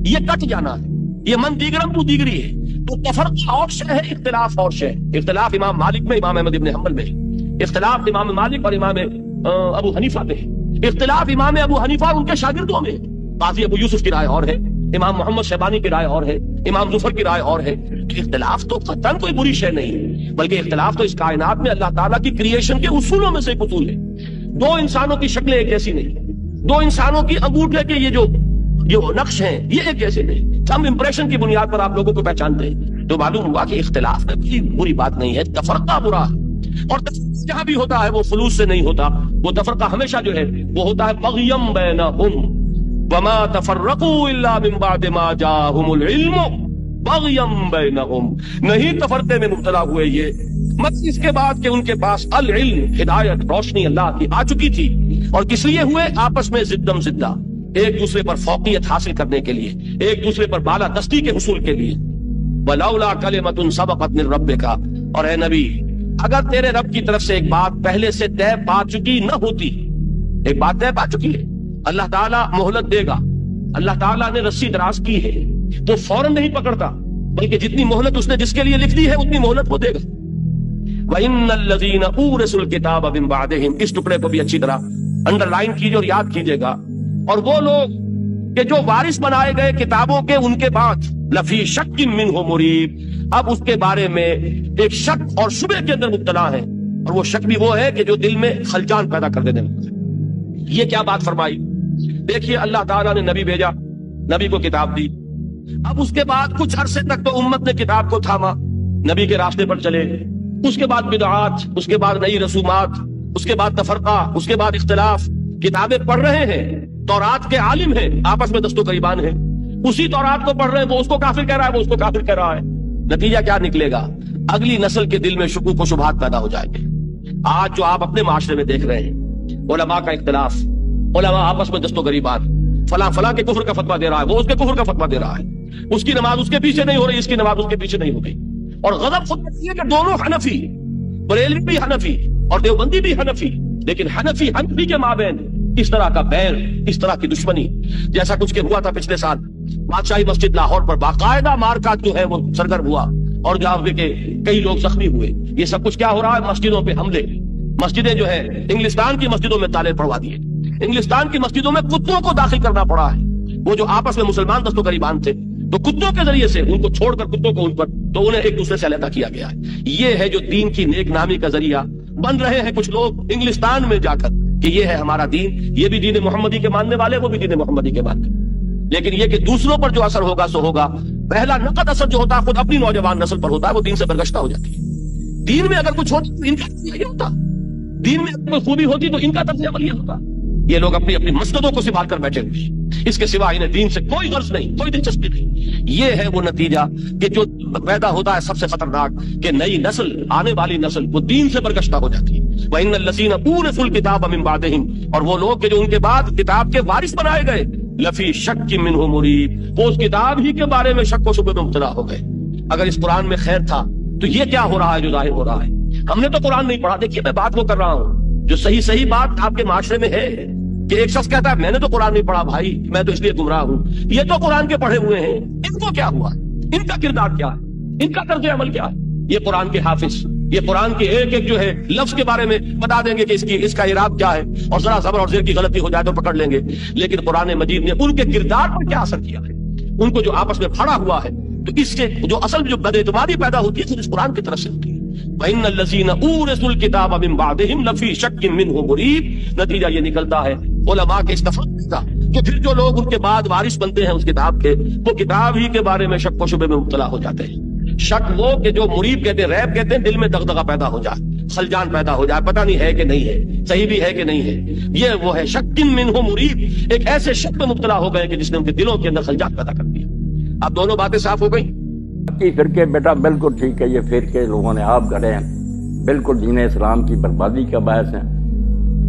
یہ کٹ جانا ہے یہ من دیگرم تو دیگری ہے تو تفرقہ اور شے ہے اختلاف اور شے اختلاف امام مالک میں امام احمد ابن حنبل میں اختلاف امام مالک اور امام ابو حنیفہ میں اختلاف امام ابو حنیفہ اور ان کے شاگردوں میں قاضی ابو یوسف کی رائے اور ہے، امام محمد شیبانی کی رائے اور ہے، امام ظفر کی رائے اور ہے. اختلاف تو قطعاً کوئی بری شے نہیں، بلکہ اختلاف تو اس کائنات میں اللہ تعالیٰ کی کریشن کے اصولوں میں سے ایک اصول ہے. دو انسانوں کی شکلیں ایک جیسی نہیں، دو انسانوں کی انگوٹھے کے یہ جو نقش ہیں یہ ایک جیسے نہیں. ہم امپریشن کی بنیاد پر آپ لوگوں کو پہچانتے ہیں، تو معلوم ہوا کہ اختلاف میں کوئی بری بات نہیں ہے، تفرقہ برا ہے. اور تفرقہ جہاں بھی ہوتا ہے وہ خلوص سے نہیں ہوتا، وہ تفرقہ ہمیشہ جو ہے وہ ہوتا ہے بغیم بینہم وما تفرقوا الا من بعد ما جاءهم العلم بغیم بینہم. نہیں تفرقے میں مبتلا ہوئے یہ مگر اس کے بعد کہ ان کے پاس العلم، ہدایت، روشنی اللہ کی آ چکی تھی. اور کس لیے ہوئے؟ آپس میں زدم زدہ، ایک دوسرے پر فوقیت حاصل کرنے کے لیے، ایک دوسرے پر بالا دستی کے حصول کے لیے. وَلَوْلَا كَلِمَةٌ سَبَقَتْ مِن رَبِّكَ، اور اے نبی اگر تیرے رب کی طرف سے ایک بات پہلے سے طے پا چکی نہ ہوتی، ایک بات طے پا چکی ہے، اللہ تعالیٰ مہلت دے گا، اللہ تعالیٰ نے رسی دراز کی ہے، وہ فوراً نہیں پکڑتا، بلکہ جتنی مہلت اس نے جس کے لیے لکھ دی ہے اتنی مہلت وہ دے گا. وَإِنَّ الَّذِينَ أُورِثُوا الْكِتَابَ مِن بَعْدِهِمْ، اس ٹکڑے کو بھی اچھی طرح انڈر لائن کیجیے اور یاد کیجیے گا. اور وہ لوگ کہ جو وارث بنائے گئے کتابوں کے ان کے بعد، لفی شک منہ مریب، اب اس کے بارے میں ایک شک اور شبہ کے اندر مبتلا ہے. اور وہ شک بھی وہ ہے کہ جو دل میں خلجان پیدا کر دینے والا ہے. یہ کیا بات فرمائی؟ دیکھیے اللہ تعالیٰ نے نبی بھیجا، نبی کو کتاب دی. اب اس کے بعد کچھ عرصے تک تو امت نے کتاب کو تھاما، نبی کے راستے پر چلے. اس کے بعد بدعات، اس کے بعد نئی رسومات، اس کے بعد تفرقہ، اس کے بعد اختلاف. کتابیں پڑھ رہے ہیں، تورات کے عالم ہیں، آپس میں دست و گریبان ہیں. اسی تورات کو پڑھ رہے ہیں، وہ اس کو کافر کہہ رہا ہے، وہ اس کو کافر کہہ رہا ہے. نتیجہ کیا نکلے گا؟ اگلی نسل کے دل میں شکوک و شبہات پیدا ہو جائیں گے. آج جو آپ اپنے معاشرے میں دیکھ رہے ہیں، علماء کا اختلاف، علماء آپس میں دست و گریبان، فلاں فلاں کے کفر کا فتویٰ دے رہا ہے، وہ اس کے کفر کا فتویٰ دے رہا ہے، اس کی نماز اس کے پیچھے نہیں ہو رہی، اس کی نماز اس کے پیچھے نہیں ہو گئی. اور غضب خود یہ کہ دونوں حنفی، بریلوی بھی حنفی اور دیوبندی بھی حنفی، لیکن حنفی کے مابین اس طرح کا بیر، اس طرح کی دشمنی، جیسا کچھ کے ہوا تھا پچھلے سال بادشاہی مسجد لاہور پر باقاعدہ مارکات جو ہے وہ سرگرم ہوا اور جہاں کہ کئی لوگ زخمی ہوئے. یہ سب کچھ کیا ہو رہا ہے؟ مسجدوں پہ حملے. مسجدیں جو ہے انگلستان کی مسجدوں میں تالے پڑوا دیے، انگلستان کی مسجدوں میں کتوں کو داخل کرنا پڑا ہے. وہ جو آپس میں مسلمان دست و گریبان تھے تو کتوں کے ذریعے سے ان کو چھوڑ کر کتوں کو ان پر، تو انہیں ایک دوسرے سے علیحدہ کیا گیا ہے. یہ ہے جو دین کی نیک نامی کا ذریعہ بن رہے ہیں کچھ لوگ انگلستان میں جا کر کہ یہ ہے ہمارا دین. یہ بھی دین محمدی کے ماننے والے، وہ بھی دین محمدی کے ماننے. لیکن یہ کہ دوسروں پر جو اثر ہوگا سو ہوگا. پہلا نقد اثر جو ہوتا ہے خود اپنی نوجوان نسل پر ہوتا ہے، وہ دین سے برگشتہ ہو جاتی ہے. دین میں اگر کچھ ہوتا تو ان کا یہ ہوتا، دین میں اگر کوئی خوبی ہوتی تو ان کا طرز عمل یہ ہوتا. یہ لوگ اپنی اپنی مسجدوں کو سنبھال کر بیٹھے ہوئے، اس کے سوا انہیں دین سے کوئی غرض نہیں، کوئی دلچسپی نہیں. یہ ہے وہ نتیجہ کہ جو پیدا ہوتا ہے سب سے خطرناک، کہ نئی نسل، آنے والی نسل وہ دین سے برگشتہ ہو جاتی ہے. وَإِنَّ الَّذِينَ أُورِثُوا الْكِتَابَ مِن بَعْدِهِمْ، اور وہ لوگ کہ جو ان کے بعد کتاب کے وارث بنائے گئے، لفی شک منہ مریب، وہ اس کتاب ہی کے بارے میں شک و شبہ میں مبتلا ہو گئے. اگر اس قرآن میں خیر تھا تو یہ کیا ہو رہا ہے جو ظاہر ہو رہا ہے؟ ہم نے تو قرآن نہیں پڑھا. دیکھیے میں بات وہ کر رہا ہوں جو صحیح بات آپ کے معاشرے میں ہے کہ ایک شخص کہتا ہے میں نے تو قرآن نہیں پڑھا بھائی، میں تو اس لیے گمراہ ہوں. یہ تو قرآن کے پڑھے ہوئے ہیں، ان کو کیا ہوا؟ ان کا کردار کیا ہے؟ ان کا طرز عمل کیا ہے؟ یہ قرآن کے حافظ، یہ قرآن کے ایک ایک جو ہے لفظ کے بارے میں بتا دیں گے کہ اس کا اعراب کیا ہے، اور ذرا زبر اور زیر کی غلطی ہو جائے تو پکڑ لیں گے. لیکن قرآن مجید نے ان کے کردار پر کیا اثر کیا ہے؟ ان کو جو آپس میں پھڑا ہوا ہے، تو اس سے جو اصل جو بد اعتمادی پیدا ہوتی ہے اس قرآن کی طرف سے ہوتی ہے. وَإِنَّ الَّذِينَ أُورِثُوا الْكِتَابَ مِن بَعْدِهِمْ لَفِي شَكٍّ مِّنْهُ مُرِيبٍ. نتیجہ یہ نکلتا ہے علماء کے اس تفرقے کا کہ پھر جو لوگ ان کے بعد وارث بنتے ہیں اس کتاب کے، وہ کتاب ہی کے بارے میں شک و شبہ میں مبتلا ہو جاتے ہیں. شک وہ کہ جو مریب کہتے ہیں، ریب کہتے ہیں، دل میں دغدغہ پیدا ہو جائے، خلجان پیدا ہو جائے، پتہ نہیں ہے کہ نہیں ہے، صحیح بھی ہے کہ نہیں ہے. یہ وہ ہے شک منہ مریب، ایک ایسے شک میں مبتلا ہو گئے کہ جس نے ان کے دلوں کے اندر خلجان پیدا کر دیا. اب دونوں باتیں صاف ہو گئی. فرقے بیٹا بالکل ٹھیک ہے، یہ فرقے لوگوں نے آپ گھڑے ہیں، بالکل دین اسلام کی بربادی کا باعث ہیں.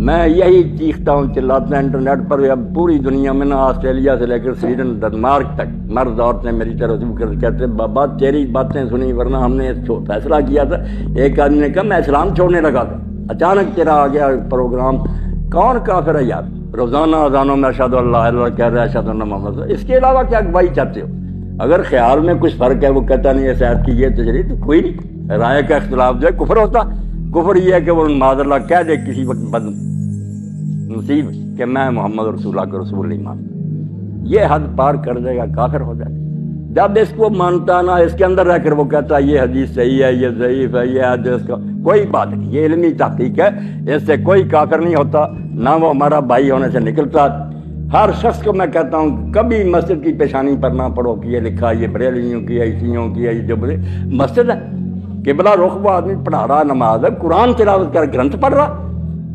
میں یہی چیختا ہوں، چلاتا ہوں انٹرنیٹ پر. اب پوری دنیا میں نا، آسٹریلیا سے لے کر سویڈن، ڈنمارک تک مرد عورتیں میری طرف کہتے بابا تیری باتیں سنی، ورنہ ہم نے فیصلہ کیا تھا. ایک آدمی نے کہا میں اسلام چھوڑنے لگا تھا، اچانک تیرا آ گیا پروگرام. کون کافر ہے یار؟ روزانہ اذانوں میں اشہد اللہ اللہ کہہ رہا ہے، اشہد اللہ محمد. اس کے علاوہ کیا بھائی چاہتے ہو؟ اگر خیال میں کچھ فرق ہے، وہ کہتا نہیں ہے صاحب کی یہ تجریح، تو کوئی نہیں. رائے کا اختلاف جو ہے کفر ہوتا. کفر یہ ہے کہ وہ معاذ اللہ کہہ دے کسی وقت بد نصیب کہ میں محمد رسول اللہ کا رسول نہیں مانتا. یہ حد پار کر دے گا کافر ہو جائے گا۔ جب اس کو مانتا نا، اس کے اندر رہ کر وہ کہتا ہے یہ حدیث صحیح ہے، یہ ضعیف ہے، یہ حدیث کا کوئی بات نہیں، یہ علمی تحقیق ہے، اس سے کوئی کافر نہیں ہوتا، نہ وہ ہمارا بھائی ہونے سے نکلتا۔ ہر شخص کو میں کہتا ہوں کبھی مسجد کی پیشانی پر نہ پڑھو کہ یہ لکھا یہ بریلویوں کی ہے، عیسیوں کی ہے، یہ جو مسجد ہے قبلہ رخ، وہ آدمی پڑھا رہا نماز ہے، قرآن تلاوت کر گرنتھ پڑھ رہا،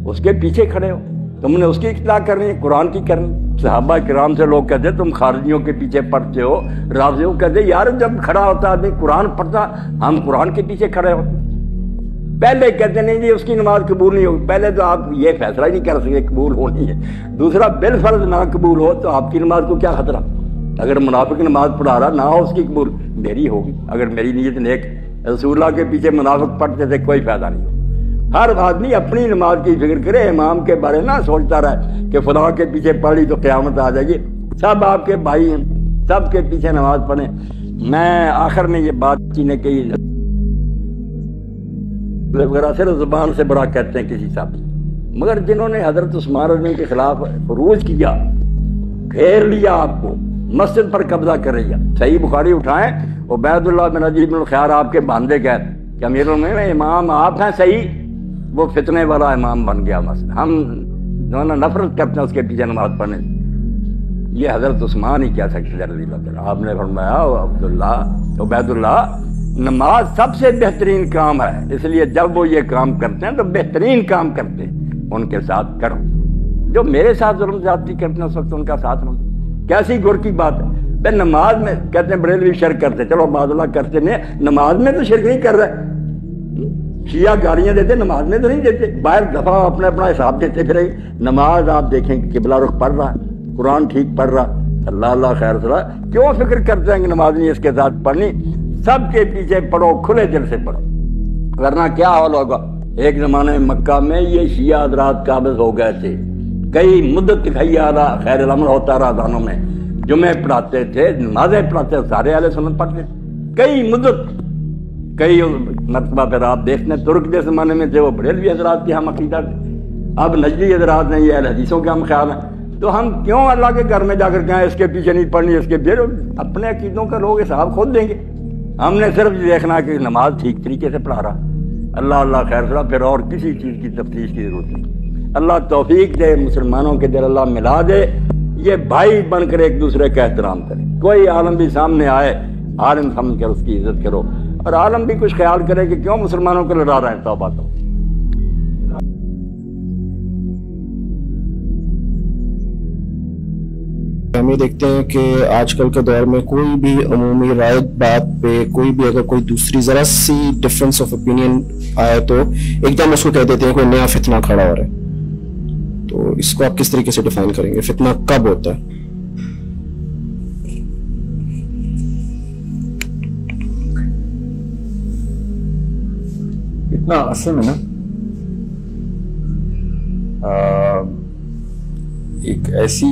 اس کے پیچھے کھڑے ہو، تم نے اس کی اطلاع کرنی ہے، قرآن کی کرنی۔ صحابہ کرام سے لوگ کہتے تم خارجیوں کے پیچھے پڑھتے ہو، رافضیوں کہتے یار جب کھڑا ہوتا آدمی قرآن پڑھتا ہم قرآن کے پیچھے کھڑے ہوتے۔ پہلے کہتے نہیں جی اس کی نماز قبول نہیں ہوگی، پہلے تو آپ یہ فیصلہ ہی نہیں کر سکتے قبول ہونی ہے، دوسرا بالفرض نہ قبول ہو تو آپ کی نماز کو کیا خطرہ؟ اگر منافق نماز پڑھا رہا نہ ہو اس کی قبول، میری ہوگی، اگر میری نیت نیک۔ رسول اللہ کے پیچھے منافق پڑھتے تھے کوئی فائدہ نہیں ہو۔ ہر آدمی اپنی نماز کی فکر کرے، امام کے بارے نہ سوچتا رہے کہ فلاں کے پیچھے پڑھ لی تو قیامت آ جائے گی۔ سب آپ کے بھائی ہیں، سب کے پیچھے نماز پڑھیں۔ میں آخر میں یہ بات چینے کی وغیرہ صرف زبان سے بڑا کہتے ہیں کسی صاحب، مگر جنہوں نے حضرت عثمان رضی کے خلاف خروج کیا، گھیر لیا، آپ کو مسجد پر قبضہ کر رہا، صحیح بخاری اٹھائیں، عبید اللہ بن عجیب بن الخیار آپ کے باندھے گئے کہ امیر المومنین امام آپ ہیں صحیح، وہ فتنے والا امام بن گیا مسجد، ہم دونوں نفرت کرتے ہیں اس کے پیچھے نماز پڑھنے۔ یہ حضرت عثمان ہی کہہ سکتے رضی اللہ عنہ۔ آپ نے فرمایا عبید اللہ نماز سب سے بہترین کام ہے، اس لیے جب وہ یہ کام کرتے ہیں تو بہترین کام کرتے ہیں، ان کے ساتھ کرو۔ جو میرے ساتھ ظلم زیادتی کرتے ہیں اس وقت ان کا ساتھ نہ دو، کیسی گر کی بات ہے۔ بھائی نماز میں کہتے ہیں بریلوی شرک کرتے، چلو معذلہ کرتے نہیں، نماز میں تو شرک نہیں کر رہے۔ شیعہ گالیاں دیتے نماز میں تو نہیں دیتے، باہر دفعہ اپنا حساب دیتے پھر نماز آپ دیکھیں کہ قبلہ رخ پڑھ رہا ہے، قرآن ٹھیک پڑھ رہا، اللہ خیر صلاح، کیوں فکر کرتے ہیں کہ نماز نہیں اس کے ساتھ پڑھنی؟ سب کے پیچھے پڑھو، کھلے دل سے پڑھو، ورنہ کیا حال ہوگا۔ ایک زمانے میں مکہ میں یہ شیعہ حضرات قابض ہو گئے تھے، کئی مدت خیر الامر ہوتا رہا دانوں میں، جمعے پڑھاتے تھے، نمازیں پڑھاتے تھے، سارے اہل سنت پڑھتے تھے، کئی مدت، کئی مرتبہ پھر آپ دیکھتے ہیں ترک کے زمانے میں تھے وہ بریلوی حضرات کے ہم عقیدہ تھے، اب نجدی حضرات نے یہ اہل حدیثوں کے ہم خیال ہیں، تو ہم کیوں اللہ کے گھر میں جا کر کہیں اس کے پیچھے نہیں پڑھنی، اس کے پھر اپنے عقیدوں کا لوگ حساب خود دیں گے۔ ہم نے صرف یہ دیکھنا کہ نماز ٹھیک طریقے سے پڑھا رہا، اللہ خیر صلاح، پھر اور کسی چیز کی تفتیش کی ضرورت نہیں۔ اللہ توفیق دے، مسلمانوں کے دل اللہ ملا دے، یہ بھائی بن کر ایک دوسرے کا احترام کریں، کوئی عالم بھی سامنے آئے عالم سمجھ کر اس کی عزت کرو، اور عالم بھی کچھ خیال کرے کہ کیوں مسلمانوں کو لڑا رہے ہیں، توبہ تو۔ ہم یہ دیکھتے ہیں کہ آج کل کے دور میں کوئی بھی عمومی رائے بات پہ کوئی بھی اگر کوئی دوسری ذرا سی ڈفرینس آف اوپینین آئے تو ایک دم اس کو کہہ دیتے ہیں کوئی نیا فتنہ کھڑا ہو رہا ہے۔ تو اس کو آپ کس طریقے سے ڈیفائن کریں گے؟ فتنہ کب ہوتا ہے؟ اتنا اصل میں نا ایک ایسی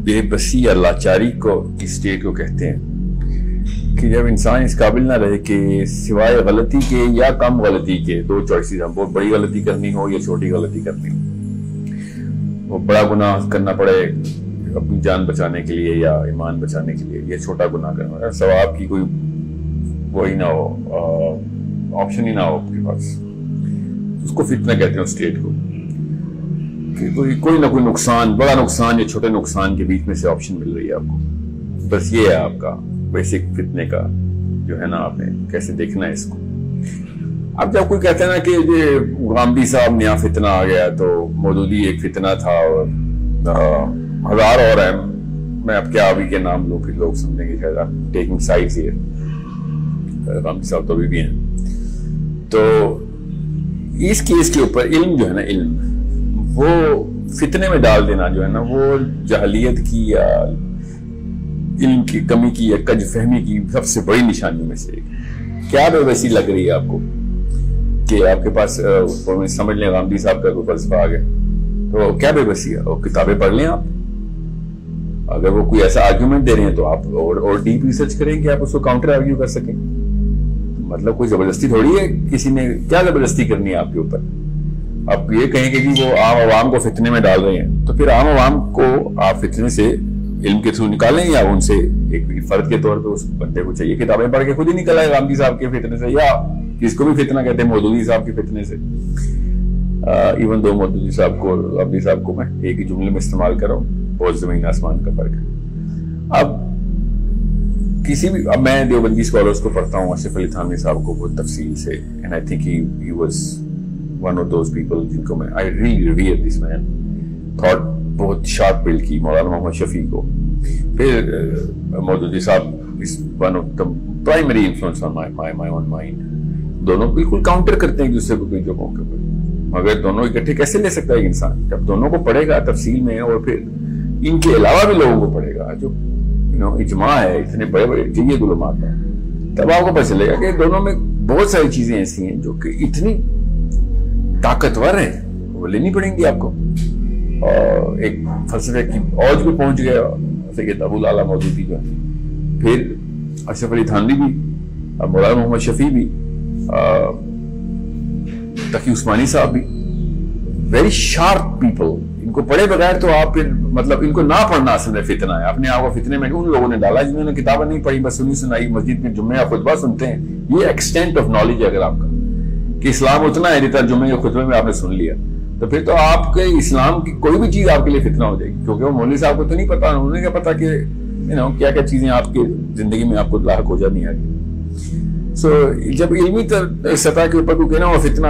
بے بسی یا لاچاری کو اسٹیٹ کو کہتے ہیں کہ جب انسان اس قابل نہ رہے کہ سوائے غلطی کے یا کم غلطی کے دو چوائسز ہیں، بہت بڑی غلطی کرنی ہو یا چھوٹی غلطی کرنی ہو، وہ بڑا گناہ کرنا پڑے اپنی جان بچانے کے لیے یا ایمان بچانے کے لیے، یا چھوٹا گناہ کرنا، ثواب کی کوئی وہی نہ ہو، آپشن ہی نہ ہو آپ کے پاس، اس کو فتنہ کہتے ہیں اسٹیٹ کو، کہ کوئی نہ کوئی نقصان، بڑا نقصان یا چھوٹے نقصان کے بیچ میں سے آپشن مل رہی ہے آپ کو، بس یہ ہے آپ کا بیسک فتنے کا جو ہے نا، آپ نے کیسے دیکھنا ہے اس کو۔ اب جب کوئی کہتے ہیں نا کہ یہ غامدی صاحب نیا فتنہ آ گیا، تو مودودی ایک فتنہ تھا اور ہزار اور ہیں، میں اب کیا ابھی کے نام لوگ سمجھیں گے، شاید ٹیکنگ سائڈز ہیئر، غامدی صاحب تو ابھی بھی ہیں۔ تو اس کیس کے اوپر علم جو ہے نا، علم وہ فتنے میں ڈال دینا جو ہے نا، وہ جہلیت کی یا علم کی کمی کی یا کج فہمی کی سب سے بڑی نشانی میں سے ایک۔ کیا بے بسی لگ رہی ہے آپ کو کہ آپ کے پاس سمجھ لیں غامدی صاحب کا کوئی فلسفہ آ گیا، تو کیا بے بسی ہے؟ اور کتابیں پڑھ لیں آپ، اگر وہ کوئی ایسا آرگیومنٹ دے رہے ہیں تو آپ اور ڈیپ ریسرچ کریں کہ آپ اس کو کاؤنٹر آرگیو کر سکیں۔ مطلب کوئی زبردستی تھوڑی ہے، کسی نے کیا زبردستی کرنی ہے آپ کے اوپر؟ آپ یہ کہیں گے کہ وہ عام عوام کو فتنے میں ڈال رہے ہیں، تو پھر عام عوام کو آپ فتنے سے علم کے تھرو نکالیں یا انسے ایک فرد کے طور پہ اس بندے کو چاہیے کتابیں پڑھ کے خود ہی نکل آئے غامدی صاحب کے فتنے سے, یا جس کو بھی فتنہ کہتے ہیں مودودی صاحب کے فتنے سے. ایون دو مودودی صاحب کو اور غامدی صاحب کو میں ایک ہی جملے میں استعمال کر رہا ہوں, اور زمین آسمان کا فرق ہے. اب کسی بھی, اب میں دیوبندی اسکالرس کو پڑھتا ہوں, آصف علی تھانوی صاحب کو بہت تفصیل سے, and I think he was one of those people جن کو میں I really revere this man, thought بہت شارپ بل کی. مولانا محمد شفیع کو, پھر مودودی صاحب is one of the primary influence on my own mind. دونوں بالکل کاؤنٹر کرتے ہیں ایک دوسرے کو کئی جگہوں کے اوپر, مگر دونوں اکٹھے کیسے لے سکتا ہے ایک انسان؟ جب دونوں کو پڑھے گا تفصیل میں, اور پھر ان کے علاوہ بھی لوگوں کو پڑھے گا, جو اجماع ہے اتنے بڑے بڑے جیے علماء کا, تب آپ کو پتہ چلے گا کہ دونوں میں بہت ساری چیزیں ایسی ہیں جو کہ اتنی طاقتور ہیں, وہ لینی پڑیں گی آپ کو. اور ایک فلسفے کی اوج پہ پہنچ گیا سید ابو الاعلیٰ مودودی جو ہے, پھر اشرف علی تھانوی بھی, مولانا محمد شفیع بھی, تقی عثمانی صاحب بھی, ویری شارپ پیپل. ان کو پڑھے بغیر تو آپ پھر مطلب ان کو نہ پڑھنا اصل میں فتنہ ہے. اپنے آپ کو فتنے میں ان لوگوں نے ڈالا جنہوں نے کتابیں نہیں پڑھی, بس سنی سنائی مسجد میں جمعہ خطبہ سنتے ہیں. یہ ایکسٹینٹ آف نالج ہے اگر آپ کا, کہ اسلام اتنا ہے جتنا جمعے کے خطبے میں آپ نے سن لیا, تو پھر تو آپ کے اسلام کی کوئی بھی چیز آپ کے لیے فتنہ ہو جائے گی, کیونکہ وہ مولوی صاحب کو تو نہیں پتا, انہوں نے کیا پتا کہ کیا کیا چیزیں آپ کی زندگی میں آپ کو لاحق ہو جانی ہے. سو جب علمی سطح کے اوپر کو کہنا وہ فتنہ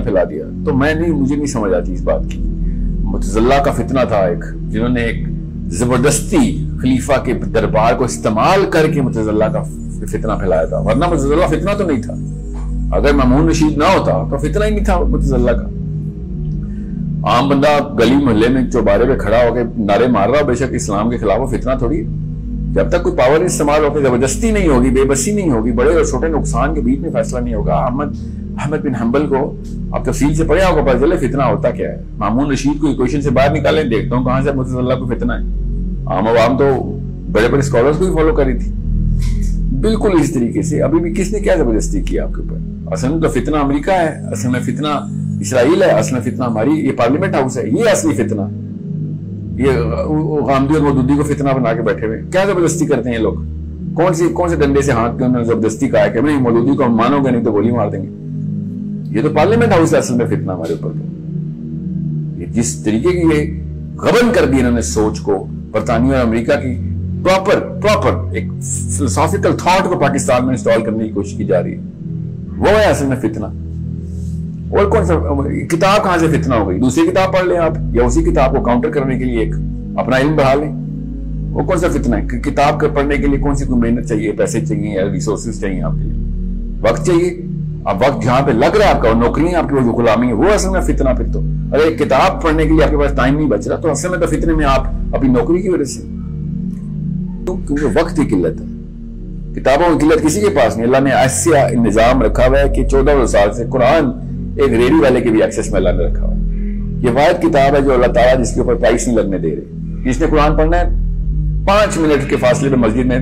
پھیلا دیا, تو مجھے نہیں سمجھ آتی اس بات کی. متزلہ کا فتنہ تھا ایک, جنہوں نے ایک زبردستی خلیفہ کے دربار کو استعمال کر کے متزلہ کا فتنہ پھیلایا تھا, ورنہ متزلہ فتنہ تو نہیں تھا. اگر مامون رشید نہ ہوتا تو فتنہ ہی نہیں تھا متزلہ کا. عام بندہ گلی محلے میں چوبارے پہ کھڑا ہو کے نعرے مار رہا, بے شک اسلام کے خلاف وہ فتنہ تھوڑی ہے. جب تک کوئی پاور استعمال ہو کے زبردستی نہیں ہوگی, بے بسی نہیں ہوگی, بڑے اور چھوٹے نقصان کے بیچ میں فیصلہ نہیں ہوگا. احمد بن حنبل کو آپ تفصیل سے پڑھے ہوگا, پتہ چلے فتنہ ہوتا کیا ہے. مامون رشید کو ایکویشن سے باہر نکالیں, دیکھتا ہوں کہاں سے متزلہ کو فتنہ ہے. عام عوام تو بڑے بڑے اسکالرس کو ہی فالو کری تھی. بالکل اس طریقے سے ابھی بھی کس نے کیا زبردستی کیا آپ کے اوپر؟ اصل میں تو فتنہ امریکہ ہے, اصل میں فتنہ اسرائیل ہے, اصل میں فتنہ ہماری یہ پارلیمنٹ ہاؤس ہے. یہ اصلی فتنہ, یہ غامدی اور مودودی کو فتنہ بنا کے بیٹھے ہوئے. کیا زبردستی کرتے ہیں یہ لوگ؟ کون سے ڈنڈے سے ہاتھ کے انہوں نے زبردستی کہا ہے کہ نہیں مودودی کو ہم مانو گے نہیں تو گولی مار دیں گے. یہ تو پارلیمنٹ ہاؤس ہے اصل میں فتنہ ہمارے اوپر. یہ جس طریقے کی یہ غبن کر دی انہوں نے سوچ کو, برطانیہ اور امریکہ کی پراپر ایک فلسافیکل تھاٹ کو پاکستان میں انسٹال کرنے کی کوشش کی جا رہی ہے, وہ ہے اصل میں فتنہ. اور کون سا کتاب کہاں سے فتنہ ہو گئی؟ دوسری کتاب پڑھ لیں آپ, یا اسی کتاب کو کاؤنٹر کرنے کے لیے ایک اپنا علم بڑھا لیں. وہ کون سا فتنہ ہے؟ کتاب کے پڑھنے کے لیے کون سی کوئی محنت چاہیے, پیسے چاہیے, یا ریسورسز چاہیے آپ کے لیے, وقت چاہیے. اب وقت جہاں پہ لگ رہا ہے آپ کا, نوکری آپ کی, وہ جو غلامی ہے, وہ اصل میں فتنہ. پھر تو اگر ایک کتاب پڑھنے کے لیے آپ کے پاس ٹائم نہیں بچ رہا, تو اصل میں تو فتنے میں آپ اپنی نوکری کی وجہ سے, کیونکہ وقت کی قلت ہے. کتابوں کی قلت کسی کے پاس نہیں. اللہ نے ایسا نظام رکھا ہوا ہے کہ 1400 سال سے قرآن ایک ریڈیو والے کے بھی ایکسیس میں اللہ نے رکھا ہوا ہے. یہ واحد کتاب ہے جو اللہ تعالیٰ جس کے اوپر پرائس نہیں لگنے دے رہے. جس نے قرآن پڑھنا ہے 5 منٹ کے فاصلے پہ مسجد میں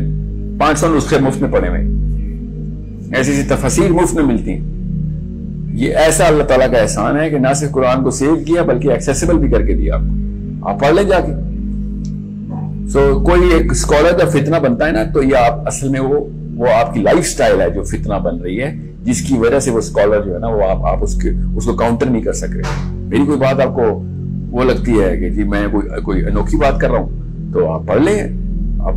500 نسخے مفت میں پڑھے ہوئے, ایسی ایسی تفاسیر مفت میں ملتی ہیں. یہ ایسا اللہ تعالیٰ کا احسان ہے کہ نہ صرف قرآن کو سیو کیا بلکہ ایکسیسیبل بھی کر کے دیا آپ کو. آپ پڑھ لیں جا کے. کوئی ایک اسکالر جب فتنہ بنتا ہے نا, تو یہ آپ اصل میں وہ آپ کی لائف سٹائل ہے جو فتنہ بن رہی ہے, جس کی وجہ سے وہ اسکالر جو ہے نا, وہ آپ اس کو کاؤنٹر نہیں کر سک رہے. میری کوئی بات آپ کو وہ لگتی ہے کہ جی میں کوئی انوکھی بات کر رہا ہوں, تو آپ پڑھ لیں, آپ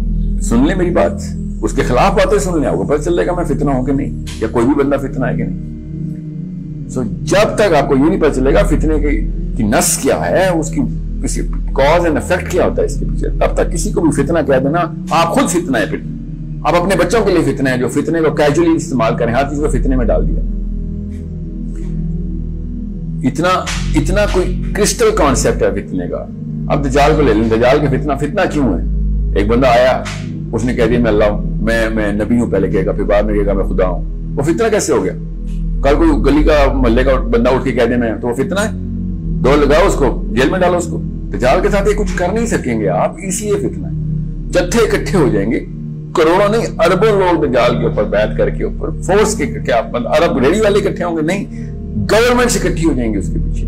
سن لیں میری بات, اس کے خلاف باتیں سن لیں, آپ کو پتہ چل جائے گا میں فتنہ ہوں کہ نہیں, یا کوئی بھی بندہ فتنہ ہے کہ نہیں. جب تک آپ کو یہ نہیں پتہ چلے گا فتنے کی نس کیا ہے, اس کی کسی کاز اینڈ افیکٹ کیا ہوتا ہے اس کے پیچھے, تب تک کسی کو بھی فتنہ کہہ دینا آپ خود فتنہ ہے. پھر آپ اپنے بچوں کے لیے فتنہ ہے جو فتنے کو کیجولی استعمال کریں, ہر چیز کو فتنے میں ڈال دیا. اتنا کوئی کرسٹل کانسیپٹ ہے فتنے کا. اب دجال کو لے لیں, دجال کے فتنہ کیوں ہے؟ ایک بندہ آیا, اس نے کہہ دیا میں اللہ ہوں, میں نبی ہوں, پہلے کہے گا, پھر بعد میں کہے گا میں خدا ہوں. وہ فتنہ کیسے ہو گیا؟ کل کوئی گلی کا محلے کا بندہ اٹھ کے کہہ دے میں, تو وہ فتنہ ہے. دو لگاؤ اس کو, جیل میں ڈالو اس کو. دجال کے ساتھ یہ کچھ کر نہیں سکیں گے آپ, اس لیے فتنہ ہے. جتھے اکٹھے ہو جائیں گے, کروڑوں نہیں اربوں لوگ دجال کے اوپر بیعت کر کے اوپر فورس کے, کیا عرب ریڈی والے اکٹھے ہوں گے؟ نہیں, گورنمنٹ سے اکٹھی ہو جائیں گے اس کے پیچھے.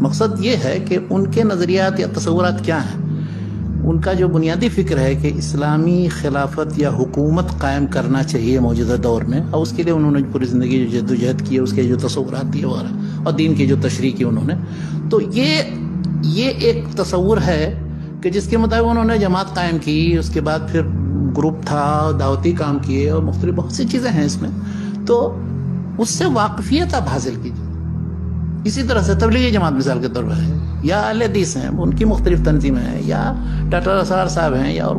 مقصد یہ ہے کہ ان کے نظریات یا تصورات کیا ہیں. ان کا جو بنیادی فکر ہے کہ اسلامی خلافت یا حکومت قائم کرنا چاہیے موجودہ دور میں، اور اس کے لیے انہوں نے پوری زندگی جو جدوجہد کی ہے، اس کے جو تصورات دیے وغیرہ، اور دین کی جو تشریح کی انہوں نے، تو یہ ایک تصور ہے کہ جس کے مطابق انہوں نے جماعت قائم کی، اس کے بعد پھر گروپ تھا، دعوتی کام کیے، اور مختلف بہت سی چیزیں ہیں اس میں. تو اس سے واقفیت آپ حاصل کیجیے. اسی طرح سے تبلیغی جماعت مثال کے طور پر ہے، یا اہل حدیث ہیں، ان کی مختلف تنظیمیں ہیں، یا ڈاکٹر اسرار صاحب ہیں، یا اور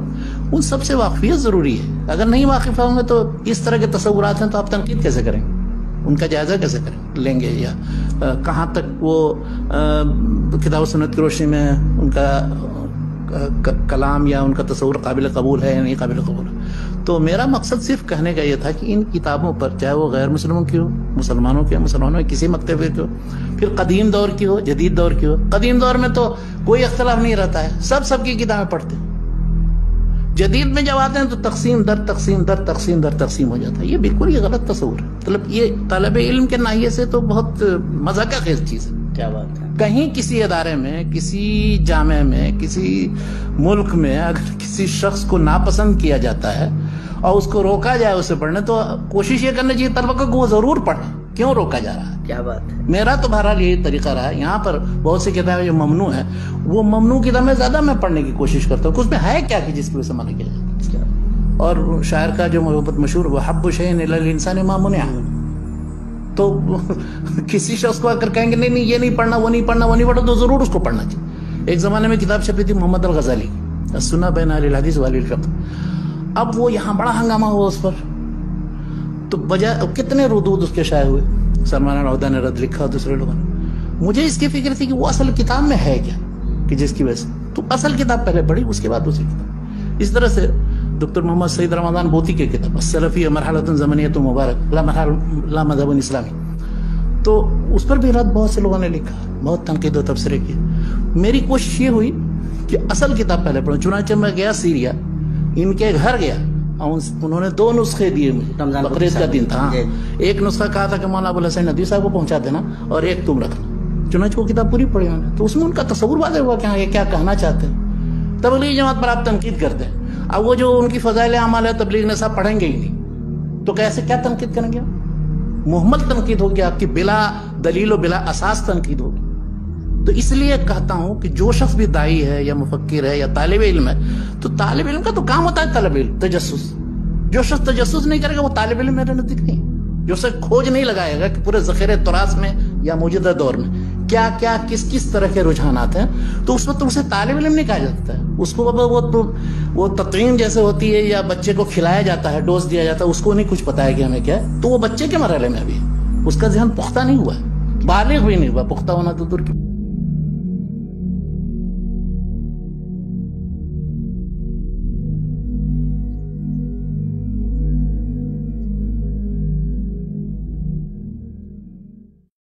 ان سب سے واقفیت ضروری ہے. اگر نہیں واقف ہوں گے تو اس طرح کے تصورات ہیں تو آپ تنقید کیسے کریں گے، ان کا جائزہ کیسے لیں گے، یا کہاں تک وہ کتاب و سنت کی روشنی میں ان کا کلام یا ان کا تصور قابل قبول ہے یا نہیں قابل قبول ہے. تو میرا مقصد صرف کہنے کا یہ تھا کہ ان کتابوں پر، چاہے وہ غیر مسلموں کی ہو، مسلمانوں کی ہو، مسلمانوں کی کسی مکتبے کی ہو، پھر قدیم دور کی ہو، جدید دور کی ہو. قدیم دور میں تو کوئی اختلاف نہیں رہتا ہے، سب کی کتابیں پڑھتے ہیں. جدید میں جب آتے ہیں تو تقسیم در تقسیم در تقسیم در تقسیم ہو جاتا ہے. یہ بالکل یہ غلط تصور ہے. مطلب یہ طالب علم کے ناحیے سے تو بہت مذاق خیز چیز ہے. کیا بات ہے. کہیں کسی ادارے میں، کسی جامعہ میں، کسی ملک میں اگر کسی شخص کو ناپسند کیا جاتا ہے اور اس کو روکا جائے اسے پڑھنے، تو کوشش یہ کرنا چاہیے طلبہ کو وہ ضرور پڑھیں. کیوں روکا جا رہا ہے؟ کیا بات ہے. میرا تو بہرحال یہی طریقہ رہا ہے. یہاں پر بہت سی کتابیں جو ممنوع ہیں، وہ ممنوع کتابیں زیادہ میں پڑھنے کی کوشش کرتا ہوں کہ اس میں ہے کیا کہ جس کی وجہ سے منع کیا جاتا ہے. اور شاعر کا جو محبت مشہور وَحَبُّ شَيْءٍ إِلَى الْإِنسَانِ مَا مُنِعَ، تو کسی شخص کو اگر کہیں گے نہیں یہ نہیں پڑھنا، وہ نہیں پڑھنا، وہ نہیں پڑھنا، تو ضرور اس کو پڑھنا چاہیے. ایک زمانے میں کتاب چھپی تھی محمد الغزالی کی، السنہ بین اہل الحدیث و اہل الفقہ. اب وہ یہاں بڑا ہنگامہ ہوا اس پر، تو بجائے کتنے ردود اس کے شائع ہوئے. سلمان العودہ نے رد لکھا، دوسرے لوگوں نے. مجھے اس کی فکر تھی کہ وہ اصل کتاب میں ہے کیا کہ جس کی وجہ سے تو اصل کتاب پہلے پڑھی، اس کے بعد دوسری کتاب. اس طرح سے ڈاکٹر محمد سعید رمضان بوتی کی کتاب السلفی مرحلۃ زمنیۃ مبارک لا مذہب اسلامی، تو اس پر بھی رد بہت سے لوگوں نے لکھا، بہت تنقید و تبصرے کیے. میری کوشش یہ ہوئی کہ اصل کتاب پہلے پڑھوں. چنانچہ میں گیا سیریا، ان کے گھر گیا، انہوں نے 2 نسخے دیے مجھے. بقرعید کا دن تھا. ایک نسخہ کہا تھا کہ مولانا ابو الحسن ندوی صاحب کو پہنچا دینا، اور ایک تم رکھنا. چنانچہ وہ کتاب پوری پڑھی میں نے، تو اس میں ان کا تصور واضح ہوا کہ یہ کیا کہنا چاہتے ہیں. تبلیغی جماعت پر آپ تنقید کرتے ہیں، اب وہ جو ان کی فضائل اعمال ہے تبلیغ نے صاحب پڑھیں گے ہی نہیں، تو کیسے کیا تنقید کریں گے؟ محمل تنقید ہوگی آپ کی، بلا دلیل و بلا اساس تنقید ہوگی. تو اس لیے کہتا ہوں کہ جو شخص بھی داعی ہے یا مفکر ہے یا طالب علم ہے، تو طالب علم کا تو کام ہوتا ہے طالب علم تجسس. جو شخص تجسس نہیں کرے گا وہ طالب علم میرے نزدیک نہیں. جو شخص کھوج نہیں لگائے گا کہ پورے ذخیرے تراث میں یا موجودہ دور میں کیا کیا کس طرح کے رجحانات ہیں، تو اس وقت اسے طالب علم نہیں کہا جاتا ہے. اس کو وہ تطعیم جیسے ہوتی ہے، یا بچے کو کھلایا جاتا ہے، ڈوز دیا جاتا ہے، اس کو نہیں کچھ پتا ہے کہ ہمیں کیا ہے، تو وہ بچے کے مرحلے میں ابھی اس کا ذہن پختہ نہیں ہوا ہے، بالغ بھی نہیں ہوا، پختہ ہونا تو دور کی.